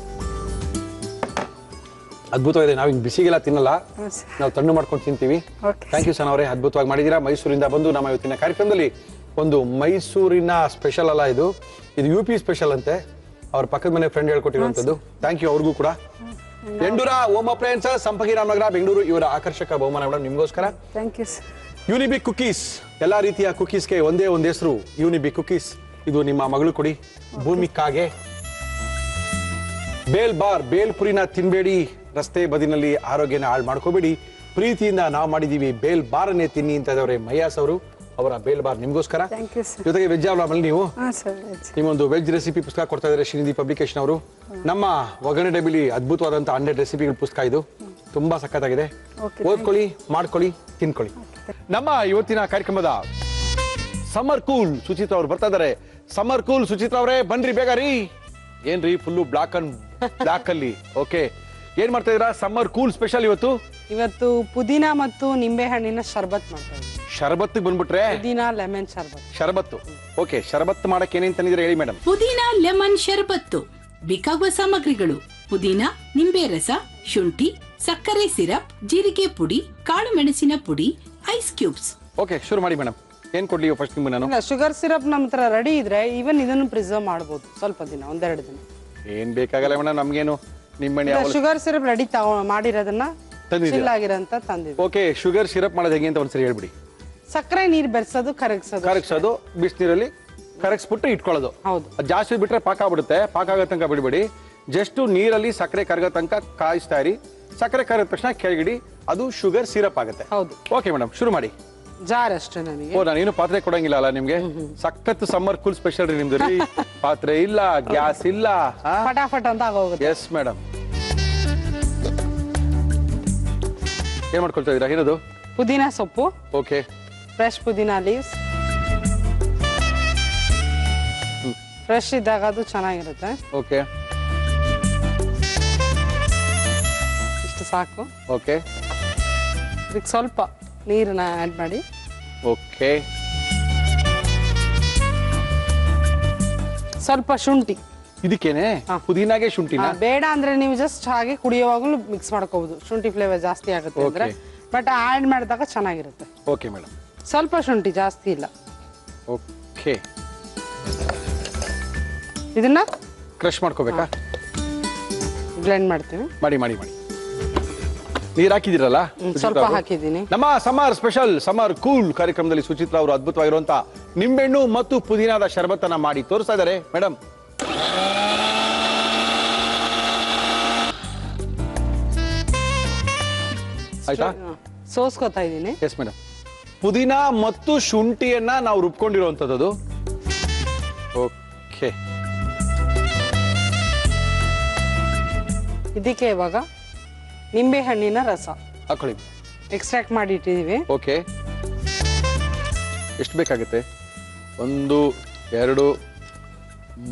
ಅದ್ಭುತವಾಗಿದೆ. ನಾವು ಹಿಂಗೆ ಬಿಸಿಗೆಲ್ಲ ತಿನ್ನಲ್ಲ, ಹ್ಞೂ ಸರ್. ನಾವು ತಣ್ಣು ಮಾಡ್ಕೊಂಡು ತಿಂತೀವಿ. ಓಕೆ. ಥ್ಯಾಂಕ್ ಯು ಸನ್ ಅವರೇ, ಅದ್ಭುತವಾಗಿ ಮಾಡಿದ್ದೀರಾ. ಮೈಸೂರಿಂದ ಬಂದು ನಮ್ಮ ಇವತ್ತಿನ ಕಾರ್ಯಕ್ರಮದಲ್ಲಿ ಒಂದು ಮೈಸೂರಿನ ಸ್ಪೆಷಲ್ ಅಲ್ಲ ಇದು UP ಸ್ಪೆಷಲ್ ಅಂತೆ. ಅವ್ರ ಪಕ್ಕದ ಮನೆ ಫ್ರೆಂಡ್ ಹೇಳ್ಕೊಟ್ಟಿರುವಂಥದ್ದು. ಥ್ಯಾಂಕ್ ಯು ಅವ್ರಿಗೂ ಕೂಡ. ಎಂಡೂರ ಓಮ್ ಅಪ್ಲಯನ್ಸಸ್, ಸಂಪಂಗಿ ರಾಮನಗರ, ಬೆಂಗಳೂರು ಇವರ ಆಕರ್ಷಕ ಬಹುಮಾನ ಮೇಡಮ್ ನಿಮಗೋಸ್ಕರ. Thank you sir. Unibic cookies, ಎಲ್ಲಾ ರೀತಿಯ ಕುಕೀಸ್ಗೆ ಒಂದೇ ಒಂದು ಹೆಸರು, ಯುನಿಬಿಕ್ ಕುಕೀಸ್. ಇದು ನಿಮ್ಮ ಮಗಳು ಕೊಡಿ, ಭೂಮಿಕಾಗೆ. ಬೇಲ್ ಬಾರ್, ಬೇಲ್ಪುರಿನ ತಿನ್ಬೇಡಿ, ರಸ್ತೆ ಬದಿನಲ್ಲಿ ಆರೋಗ್ಯನ ಹಾಳು ಮಾಡ್ಕೋಬೇಡಿ, ಪ್ರೀತಿಯಿಂದ ನಾವು ಮಾಡಿದೀವಿ ಬೇಲ್ ಬಾರನ್ನೇ ತಿನ್ನಿ ಅಂತ ಇದ್ದವ್ರೆ ಮಯ್ಯಾಸ್ ಅವರು. ಅವರ ಬೇಲ್ ಬಾರ್ ನಿಮಗೋಸ್ಕರ. Thank you sir. ಜೊತೆಗೆ ವೆಜ್ ಆಲ್ಬಮಲ್ಲಿ ನೀವು ಹಾಂ ಸರ್. ನಿಮ್ಮೊಂದು ವೆಜ್ ರೆಸಿಪಿ ಪುಸ್ತಕ ಕೊಡ್ತಾ ಇದ್ದಾರೆ ಶ್ರೀನಿಧಿ ಪಬ್ಲಿಕೇಶನ್ ಅವರು. ನಮ್ಮ ಒಗ್ಗರಣೆ ಡಬ್ಬಿಲಿ ಅದ್ಭುತವಾದಂಥ 100 ರೆಸಿಪಿಗಳ ಪುಸ್ತಕ ಇದು. ತುಂಬಾ ಸಖತ್ತಾಗಿದೆ. ಓದ್ಕೊಳ್ಳಿ, ಮಾಡ್ಕೊಳ್ಳಿ, ತಿನ್ಕೊಳ್ಳಿ. ನಮ್ಮ ಇವತ್ತಿನ ಕಾರ್ಯಕ್ರಮದ ಸಮ್ಮರ್ ಕೂಲ್ ಸುಚಿತ್ರಾ ಅವರು ಬರ್ತಾ ಇದ್ದಾರೆ. ಸಮ್ಮರ್ ಕೂಲ್ ಸುಚಿತ್ರಾ ಅವರೇ ಬನ್ರಿ ಬೇಗ ರೀ. ಏನ್ರಿ ಫುಲ್ಲು ಬ್ಲಾಕ್ ಅಲ್ಲಿ? ಓಕೆ, ಏನ್ ಮಾಡ್ತಾ ಇದೀರಾ? ಸಮ್ಮರ್ ಕೂಲ್ ಸ್ಪೆಷಲ್ ಇವತ್ತು ಪುದೀನ ಮತ್ತು ನಿಂಬೆ ಹಣ್ಣಿನ ಶರ್ಬತ್ ಮಾಡ್ತಾ ಇದ್ದೀವಿ. ಶರಬತ್ ಬಂದ್ಬಿಟ್ರೆ ಪುದೀನ ಲೆಮನ್ ಶರ್ಬತ್. ಶರಬತ್ತು. ಓಕೆ, ಶರಬತ್ ಮಾಡಕ್ಕೆ ಏನೇನ್ ತಂದಿದ್ರೆ ಹೇಳಿ ಮೇಡಮ್. ಪುದೀನ ಲೆಮನ್ ಶರ್ಬತ್ತು ಬೇಕಾಗುವ ಸಾಮಗ್ರಿಗಳು: ಪುದೀನ, ನಿಂಬೆ ರಸ, ಶುಂಠಿ, ಸಕ್ಕರೆ ಸಿರಪ್, ಜೀರಿಗೆ ಪುಡಿ, ಕಾಳು ಮೆಣಸಿನ ಪುಡಿ, ಐಸ್ ಕ್ಯೂಬ್ಸ್. ಓಕೆ, ಶುರು ಮಾಡಿ ಮೇಡಮ್. ಏನ್ ಕೊಡ್ಲಿ ಫಸ್ಟ್ ನಿಮ್ಗೆ ನಾನು? ಶುಗರ್ ಸಿರಪ್ ನಮ್ಮ ಹತ್ರ ರೆಡಿ ಇದ್ರೆ ಈವನ್ ಇದನ್ನು ಪ್ರಿಸರ್ವ್ ಮಾಡಬಹುದು ಸ್ವಲ್ಪ ದಿನ, 1-2 ದಿನ. ಏನ್ ಬೇಕಾಗಲ್ಲ ಮೇಡಮ್, ನಮ್ಗೇನು ನಿಮ್ಮನೆ ಶುಗರ್ ಸಿರಪ್ ರೆಡಿ ಮಾಡಿರೋದನ್ನ ಚಿಲ್ ಆಗಿರೋಂತ ತಂದಿದ್ವಿ. ಓಕೆ, ಶುಗರ್ ಸಿರಪ್ ಮಾಡೋದು ಹೇಗೆ ಅಂತ ಒಂದ್ಸರಿ ಹೇಳ್ಬಿಡಿ. ಸಕ್ಕರೆ ನೀರ್ ಬೆರೆಸೋದು, ಕರಗಿಸೋದು, ಬಿಸಿನೀರಲ್ಲಿ ಕರಗಿಸ್ಬಿಟ್ಟು ಇಟ್ಕೊಳ್ಳೋದು. ಹೌದು. ಜಾಸ್ತಿ ಬಿಟ್ರೆ ಪಾಕ ಆಗ್ಬಿಡುತ್ತೆ. ಪಾಕ ಆಗೋ ತನಕ ಬಿಡಬೇಡಿ. ಜಸ್ಟ್ ನೀರಲ್ಲಿ ಸಕ್ಕರೆ ಕರಗೋ ತನಕ ಕಾಯಿಸ್ತಾ ಇರಿ. ಸಕ್ಕರೆ ಕರಗಿದ ತಕ್ಷಣ ಕೆಳಗಿಡಿ, ಅದು ಶುಗರ್ ಸಿರಪ್ ಆಗುತ್ತೆ. ಹೌದು. ಓಕೆ ಮೇಡಮ್, ಶುರು ಮಾಡಿ. ಜಾರ್ ಅಷ್ಟೇ ನನಗೆ. ಓ, ನಾನೇನು ಪಾತ್ರೆ ಕೊಡಂಗಿಲ್ಲ ಅಲ್ಲ ನಿಮ್ಗೆ? ಸಖತ್ ಸಮ್ಮರ್ ಕೂಲ್ ಸ್ಪೆಷಲ್ ರೀ ನಿಮ್ದು ರೀ. ಪಾತ್ರೆ ಇಲ್ಲ, ಗ್ಯಾಸ್ ಇಲ್ಲ, ಫಟಾಫಟ್ ಅಂತ ಆಗೋಗುತ್ತೆ. Yes madam. ಏನ್ ಮಾಡ್ಕೊಳ್ತಾ ಇದೀರಾ? ಏನದು? ಪುದೀನ ಸೊಪ್ಪು. ಓಕೆ, ಫ್ರೆಶ್ ಪುದೀನ ಲೀವ್ಸ್. ಫ್ರೆಶ್ ಇದ್ದಾಗ ಅದು ಚೆನ್ನಾಗಿರುತ್ತೆ. ಓಕೆ, ಇಷ್ಟು ಸಾಕು. ಓಕೆ, ಇದಕ್ಕೆ ಸ್ವಲ್ಪ ನೀರನ್ನ ಆ್ಯಡ್ ಮಾಡಿ. ಓಕೆ, ಸ್ವಲ್ಪ ಶುಂಠಿ. ಇದಕ್ಕೇನೆ ಪುದೀನಾಗೆ ಶುಂಠಿನ? ಬೇಡ ಅಂದ್ರೆ ನೀವು ಜಸ್ಟ್ ಹಾಗೆ ಕುಡಿಯುವಾಗಲೂ ಮಿಕ್ಸ್ ಮಾಡ್ಕೋಬಹುದು. ಶುಂಠಿ ಫ್ಲೇವರ್ ಜಾಸ್ತಿ ಆಗುತ್ತೆ ಅಂದ್ರೆ, ಬಟ್ ಆಡ್ ಮಾಡಿದಾಗ ಚೆನ್ನಾಗಿರುತ್ತೆ. Okay madam. ಸ್ವಲ್ಪ ಶುಂಠಿ, ಜಾಸ್ತಿ ಇಲ್ಲ. ಓಕೆ, ಇದನ್ನ ಕ್ರಶ್ ಮಾಡ್ಕೋಬೇಕಾ? ಬ್ಲೆಂಡ್ ಮಾಡ್ತೀನಿ. ಮಾಡಿ ಮಾಡಿ ಮಾಡಿ. ನೀರ್ ಹಾಕಿದಿರಲ್ಲ? ಸ್ವಲ್ಪ ಹಾಕಿದ್ದೀನಿ. ನಮ್ಮ ಸಮ್ಮರ್ ಸ್ಪೆಷಲ್ ಸಮ್ಮರ್ ಕೂಲ್ ಕಾರ್ಯಕ್ರಮದಲ್ಲಿ ಸುಚಿತ್ರಾ ಅವರು ಅದ್ಭುತವಾಗಿರುವಂತ ನಿಂಬೆಹಣ್ಣು ಮತ್ತು ಪುದೀನಾದ ಶರಬತ್ತನ್ನ ಮಾಡಿ ತೋರಿಸ್ತಾ ಇದ್ದಾರೆ ಮೇಡಮ್. ಆಯ್ತಾ? ಸೋಸ್ಕೋತಾ ಇದ್ದೀನಿ. Yes madam. ಪುದೀನ ಮತ್ತು ಶುಂಠಿಯನ್ನ ನಾವು ರುಬ್ಕೊಂಡಿರುವಂತದ್ದು. ಓಕೆ, ಇದಕ್ಕೆ ಇವಾಗ ನಿಂಬೆ ಹಣ್ಣಿನ ರಸ ಹಾಕೊಳ್ಳಿ. ಎಕ್ಸ್ಟ್ರಾಕ್ಟ್ ಮಾಡಿ ಇಟ್ಟಿದೀವಿ. ಓಕೆ, ಎಷ್ಟು ಬೇಕಾಗುತ್ತೆ? 1, 2,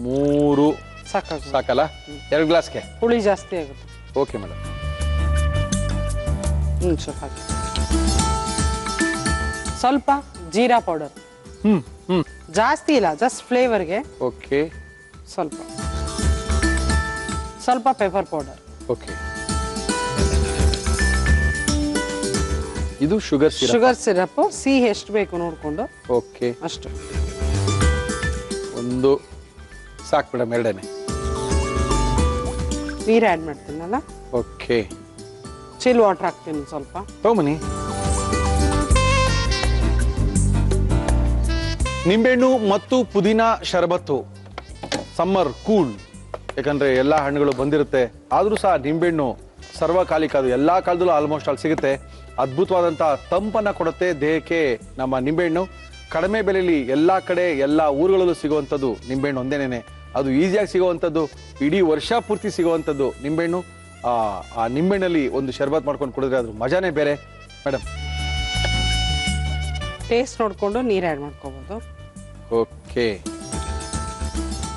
3 ಸಾಕಲ್ಲ? 2 ಗ್ಲಾಸ್ಗೆ ಹುಳಿ ಜಾಸ್ತಿ ಆಗುತ್ತೆ. Okay madam. ಸ್ವಲ್ಪ ಹಾಕಿ. ಸ್ವಲ್ಪ ಜೀರಾ ಪೌಡರ್. ಜಾಸ್ತಿ ಇಲ್ಲ, ಜಸ್ಟ್ ಫ್ಲೇವರ್ಗೆ. ಓಕೆ, ಸ್ವಲ್ಪ ಪೆಪ್ಪರ್ ಪೌಡರ್. ಓಕೆ, ಇದು ಶುಗರ್ ಸಿರಪ್ ಸಿಹಿ ಎಷ್ಟು ಬೇಕು ನೋಡ್ಕೊಂಡು. ಓಕೆ, ಅಷ್ಟು ಒಂದು ಸಾಕು ಮೇಡಮ್, ಎರಡನೇ. ನೀರು ಆ್ಯಡ್ ಮಾಡ್ತೀನಲ್ಲ. ಓಕೆ, ಚಿಲ್ ವಾಟರ್ ಹಾಕ್ತೀನಿ ಸ್ವಲ್ಪ. ತಗೊಂಬನ್ನಿ. ನಿಂಬೆಹಣ್ಣು ಮತ್ತು ಪುದೀನ ಶರಬತ್ತು, ಸಮ್ಮರ್ ಕೂಲ್. ಯಾಕಂದ್ರೆ ಎಲ್ಲ ಹಣ್ಣುಗಳು ಬಂದಿರುತ್ತೆ, ಆದರೂ ಸಹ ನಿಂಬೆಹಣ್ಣು ಸರ್ವಕಾಲಿಕ, ಅದು ಎಲ್ಲ ಕಾಲದಲ್ಲೂ ಆಲ್ಮೋಸ್ಟ್ ಅಲ್ಲಿ ಸಿಗುತ್ತೆ. ಅದ್ಭುತವಾದಂಥ ತಂಪನ್ನು ಕೊಡುತ್ತೆ ದೇಹಕ್ಕೆ ನಮ್ಮ ನಿಂಬೆಹಣ್ಣು. ಕಡಿಮೆ ಬೆಲೆಯಲ್ಲಿ ಎಲ್ಲ ಕಡೆ ಎಲ್ಲ ಊರುಗಳಲ್ಲೂ ಸಿಗುವಂಥದ್ದು ನಿಂಬೆಹಣ್ಣು ಒಂದೇನೇನೆ. ಅದು ಈಸಿಯಾಗಿ ಸಿಗುವಂಥದ್ದು, ಇಡೀ ವರ್ಷ ಪೂರ್ತಿ ಸಿಗುವಂಥದ್ದು ನಿಂಬೆಹಣ್ಣು. ಆ ನಿಂಬೆಹಣ್ಣಲ್ಲಿ ಒಂದು ಶರ್ಬತ್ ಮಾಡ್ಕೊಂಡು ಕುಡಿದ್ರೆ ಅದ್ರ ಮಜಾನೇ ಬೇರೆ ಮೇಡಮ್. ಟೇಸ್ಟ್ ನೋಡ್ಕೊಂಡು ನೀರು ಆ್ಯಡ್ ಮಾಡ್ಕೋಬೋದು. ಓಕೆ,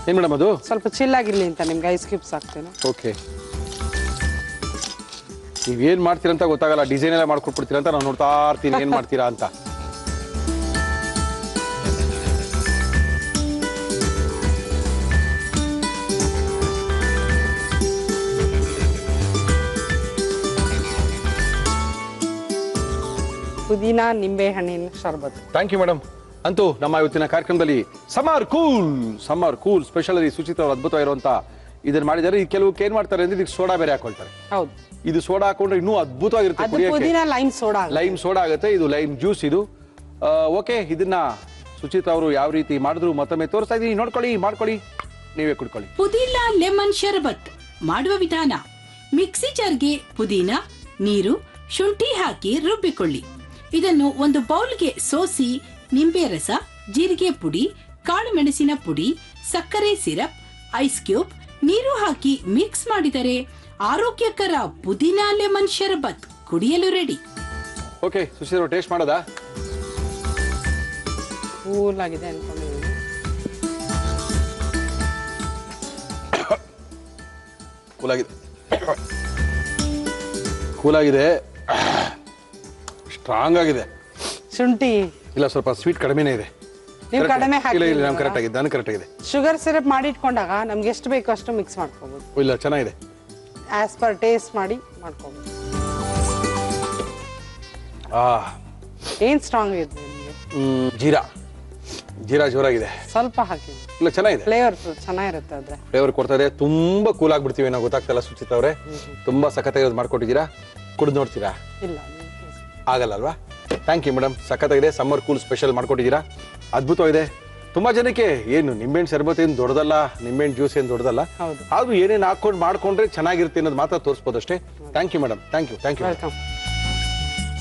ಏನು ಮೇಡಮ್ ಅದು? ಸ್ವಲ್ಪ ಚಿಲ್ ಆಗಿರಲಿ ಅಂತ ನಿಮ್ಗೆ ಐಸ್ ಕ್ಯೂಬ್ಸ್ ಹಾಕ್ತೇನೆ. ಓಕೆ, ನೀವೇನು ಮಾಡ್ತೀರಂತ ಗೊತ್ತಾಗಲ್ಲ, ಡಿಸೈನ್ ಎಲ್ಲ ಮಾಡ್ಕೊಟ್ಬಿಡ್ತೀರ ಅಂತ ನಾನು ನೋಡ್ತಾ ಇರ್ತೀನಿ ಏನು ಮಾಡ್ತೀರಾ ಅಂತ. ಪುದೀನ ನಿಂಬೆ ಹಣ್ಣಿನ ಶರ್ಬತ್. Thank you madam. ಅಂತೂ ನಮ್ಮ ಇವತ್ತಿನ ಕಾರ್ಯಕ್ರಮದಲ್ಲಿ ಸಮ್ಮರ್ ಕೂಲ್ ಸ್ಪೆಷಲ್ ಸುಚಿತ ಅವರು ಅದ್ಭುತವಾಗಿರುವಂತ ಇದನ್ನ ಮಾಡಿದ್ದಾರೆ. ಈ ಕೆಲವು ಏನ್ ಮಾಡ್ತಾರೆ ಅಂದ್ರೆ ಇದಕ್ಕೆ ಸೋಡಾ ಬೇರೆ ಹಾಕೊಳ್ತಾರೆ. ಹೌದು, ಇದು ಸೋಡಾ ಹಾಕೊಂಡ್ರೆ ಇನ್ನೂ ಅದ್ಭುತವಾಗಿರುತ್ತೆ ಅದು ಪುದೀನ ಲೈಮ್ ಸೋಡಾ ಆಗುತ್ತೆ. ಇದು ಲೈಮ್ ಜ್ಯೂಸ್ ಇದು. ಓಕೆ, ಇದನ್ನ ಸುಚಿತ ಅವರು ಯಾವ ರೀತಿ ಮಾಡಿದ್ರು ಮತ್ತೊಮ್ಮೆ ತೋರಿಸ್ತಾ ಇದೀನಿ, ನೋಡ್ಕೊಳ್ಳಿ, ಮಾಡ್ಕೊಳ್ಳಿ, ನೀವೇ ಕುಡ್ಕೊಳ್ಳಿ. ಪುದೀನ ಲೆಮನ್ ಶರಬತ್ ಮಾಡುವ ವಿಧಾನ: ಮಿಕ್ಸಿ ಜಾರ್ಗೆ ಪುದೀನ, ನೀರು, ಶುಂಠಿ ಹಾಕಿ ರುಬ್ಬಿಕೊಳ್ಳಿ. ಇದನ್ನು ಒಂದು ಬೌಲ್ಗೆ ಸೋಸಿ ನಿಂಬೆ ರಸ, ಜೀರಿಗೆ ಪುಡಿ, ಕಾಳು ಮೆಣಸಿನ ಪುಡಿ, ಸಕ್ಕರೆ ಸಿರಪ್, ಐಸ್ ಕ್ಯೂಬ್, ನೀರು ಹಾಕಿ ಮಿಕ್ಸ್ ಮಾಡಿದರೆ ಆರೋಗ್ಯಕರ ಪುದೀನ ಲೆಮನ್ ಶರಬತ್ ಕುಡಿಯಲು ರೆಡಿ. ಓಕೆ, ಸುಚಿತ ಟೇಸ್ಟ್ ಮಾಡೋದಾ? ಕೂಲ್ ಆಗಿದೆ ಅನ್ಕೊಂಡಿದ್ದೀನಿ. ಕೂಲಾಗಿದೆ, ಸ್ಟ್ರಾಂಗ್ ಆಗಿದೆ. ಶುಂಠಿ ಇಲ್ಲ, ಸ್ವಲ್ಪ ಸ್ವೀಟ್ ಕಡಿಮೆನೇ ಇದೆ. ನೀವು ಕಡಿಮೆ ಹಾಕಿ. ಇಲ್ಲ, ನಾನು ಕರೆಕ್ಟ್ ಆಗಿದೆ, ನಾನು ಕರೆಕ್ಟ್ ಆಗಿದೆ. ಶುಗರ್ ಸಿರಪ್ ಮಾಡಿ ಇಟ್ಕೊಂಡಾಗ ನಮ್ಗೆ ಎಷ್ಟು ಬೇಕೋ ಅಷ್ಟು ಮಿಕ್ಸ್ ಮಾಡ್ಕೋಬಹುದು. ಇಲ್ಲ, ಚೆನ್ನಾಗಿದೆ. ಆಸ್ ಪರ್ ಟೇಸ್ಟ್ ಮಾಡಿ ಮಾಡ್ಕೋಬಹುದು. ಏನ್ ಸ್ಟ್ರಾಂಗ್ ಇದೆ ನಿಮಗೆ? ಜೀರಾ ಜೋರಾಗಿದೆ. ಸ್ವಲ್ಪ ಹಾಕಿ. ಇಲ್ಲ, ಚೆನ್ನಾಗಿದೆ. ಫ್ಲೇವರ್ ಚೆನ್ನಾಗಿರುತ್ತೆ, ಅದ್ರೆ ಫ್ಲೇವರ್ ಕೊಡ್ತಾ ಇದೆ. ತುಂಬಾ ಕೂಲ್ ಆಗ್ಬಿಡ್ತೀವಿ ನಾವು, ಗೊತ್ತಾಗ್ತಲ್ಲ ಸುಚಿತ ಅವರೇ. ತುಂಬಾ ಸಖತ್ತಾಗಿ ಮಾಡ್ಕೊಟ್ಟಿದ್ದೀರಾ. ಕುಡಿದು ನೋಡ್ತೀರಾ? ಇಲ್ಲ, ಆಗಲ್ಲ ಅಲ್ವಾ? ಥ್ಯಾಂಕ್ ಯು ಮೇಡಮ್, ಸಖತ್ತಾಗಿದೆ. ಸಮ್ಮರ್ ಕೂಲ್ ಸ್ಪೆಷಲ್ ಮಾಡ್ಕೊಟ್ಟಿದ್ದೀರಾ, ಅದ್ಭುತವಾಗಿದೆ. ತುಂಬಾ ಜನಕ್ಕೆ ಏನು ನಿಂಬೆಹಣ್ಣು ಶರ್ಬತ್ ಏನು ದೊಡ್ಡದಲ್ಲ, ನಿಂಬೆಹಣ್ಣು ಜ್ಯೂಸ್ ಏನು ದೊಡ್ಡದಲ್ಲ, ಆದ್ರೂ ಏನೇನು ಹಾಕೊಂಡು ಮಾಡ್ಕೊಂಡ್ರೆ ಚೆನ್ನಾಗಿರುತ್ತೆ ಅನ್ನೋದು ಮಾತ್ರ ತೋರಿಸ್ಬೋದು ಅಷ್ಟೇ. Thank you madam, thank you. Welcome.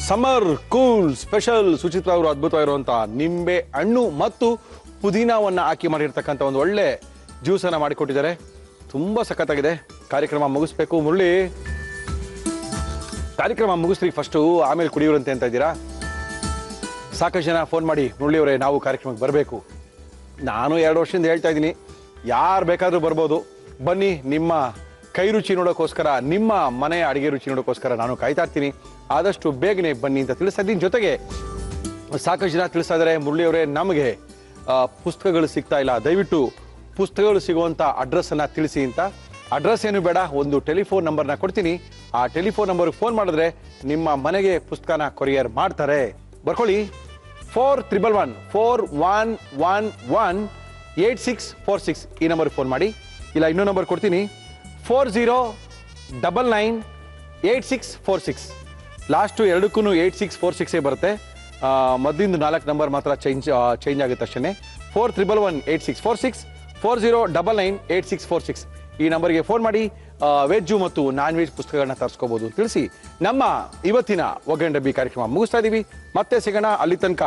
Summer cool special Suchitra ಅವರು ಅದ್ಭುತವಾಗಿರುವಂತಹ ನಿಂಬೆ ಹಣ್ಣು ಮತ್ತು ಪುದೀನವನ್ನ ಹಾಕಿ ಮಾಡಿರ್ತಕ್ಕಂಥ ಒಂದು ಒಳ್ಳೆ ಜ್ಯೂಸ್ ಅನ್ನ ಮಾಡಿಕೊಟ್ಟಿದ್ದಾರೆ. ತುಂಬಾ ಸಖತ್ತಾಗಿದೆ. ಕಾರ್ಯಕ್ರಮ ಮುಗಿಸ್ಬೇಕು. ಮುರಳಿ, ಕಾರ್ಯಕ್ರಮ ಮುಗಿಸ್ರಿ ಫಸ್ಟು, ಆಮೇಲೆ ಕುಡಿಯೋರಂತೆ ಅಂತ ಇದ್ದೀರಾ. ಸಾಕಷ್ಟು ಜನ ಫೋನ್ ಮಾಡಿ, ಮುರಳಿ ಅವರೇ ನಾವು ಕಾರ್ಯಕ್ರಮಕ್ಕೆ ಬರಬೇಕು. ನಾನು 2 ವರ್ಷದಿಂದ ಹೇಳ್ತಾ ಇದ್ದೀನಿ, ಯಾರು ಬೇಕಾದರೂ ಬರ್ಬೋದು, ಬನ್ನಿ. ನಿಮ್ಮ ಕೈ ರುಚಿ ನೋಡೋಕ್ಕೋಸ್ಕರ, ನಿಮ್ಮ ಮನೆಯ ಅಡುಗೆ ರುಚಿ ನೋಡೋಕ್ಕೋಸ್ಕರ ನಾನು ಕಾಯ್ತಾ ಇರ್ತೀನಿ. ಆದಷ್ಟು ಬೇಗನೆ ಬನ್ನಿ ಅಂತ ತಿಳಿಸ್ತಾ ಇದ್ದೀನಿ. ಜೊತೆಗೆ ಸಾಕಷ್ಟು ಜನ ತಿಳಿಸ್ತಾ ಇದ್ದಾರೆ, ಮುರಳಿ ಅವರೇ ನಮಗೆ ಪುಸ್ತಕಗಳು ಸಿಗ್ತಾ ಇಲ್ಲ, ದಯವಿಟ್ಟು ಪುಸ್ತಕಗಳು ಸಿಗುವಂಥ ಅಡ್ರೆಸ್ಸನ್ನು ತಿಳಿಸಿ ಅಂತ. ಅಡ್ರೆಸ್ ಏನು ಬೇಡ, ಒಂದು ಟೆಲಿಫೋನ್ ನಂಬರ್ನ ಕೊಡ್ತೀನಿ. ಆ ಟೆಲಿಫೋನ್ ನಂಬರ್ಗೆ ಫೋನ್ ಮಾಡಿದ್ರೆ ನಿಮ್ಮ ಮನೆಗೆ ಪುಸ್ತಕನ ಕೊರಿಯರ್ ಮಾಡ್ತಾರೆ. ಬರ್ಕೊಳ್ಳಿ, 41118646 ಈ ನಂಬರ್ಗೆ ಫೋನ್ ಮಾಡಿ. ಇಲ್ಲ, ಇನ್ನೊಂದು ನಂಬರ್ ಕೊಡ್ತೀನಿ, 40998646. ಲಾಸ್ಟು ಎರಡಕ್ಕೂ 8646 ಬರುತ್ತೆ. ಮದ್ದಿಂದ 4 ನಂಬರ್ ಮಾತ್ರ ಚೇಂಜ್ ಆಗುತ್ತೆ ಅಷ್ಟೇ. 41118646, 40998646 ಈ ನಂಬರ್ಗೆ ಫೋನ್ ಮಾಡಿ. ವೆಜ್ಜು ಮತ್ತು ನಾನ್ ವೆಜ್ ಪುಸ್ತಕಗಳನ್ನ ತರಿಸ್ಕೋಬಹುದು ತಿಳಿಸಿ. ನಮ್ಮ ಇವತ್ತಿನ ಒಗ್ಗರಣೆ ಡಬ್ಬಿ ಕಾರ್ಯಕ್ರಮ ಮುಗಿಸ್ತಾ ಇದೀವಿ. ಮತ್ತೆ ಸಿಗೋಣ. ಅಲ್ಲಿ ತನಕ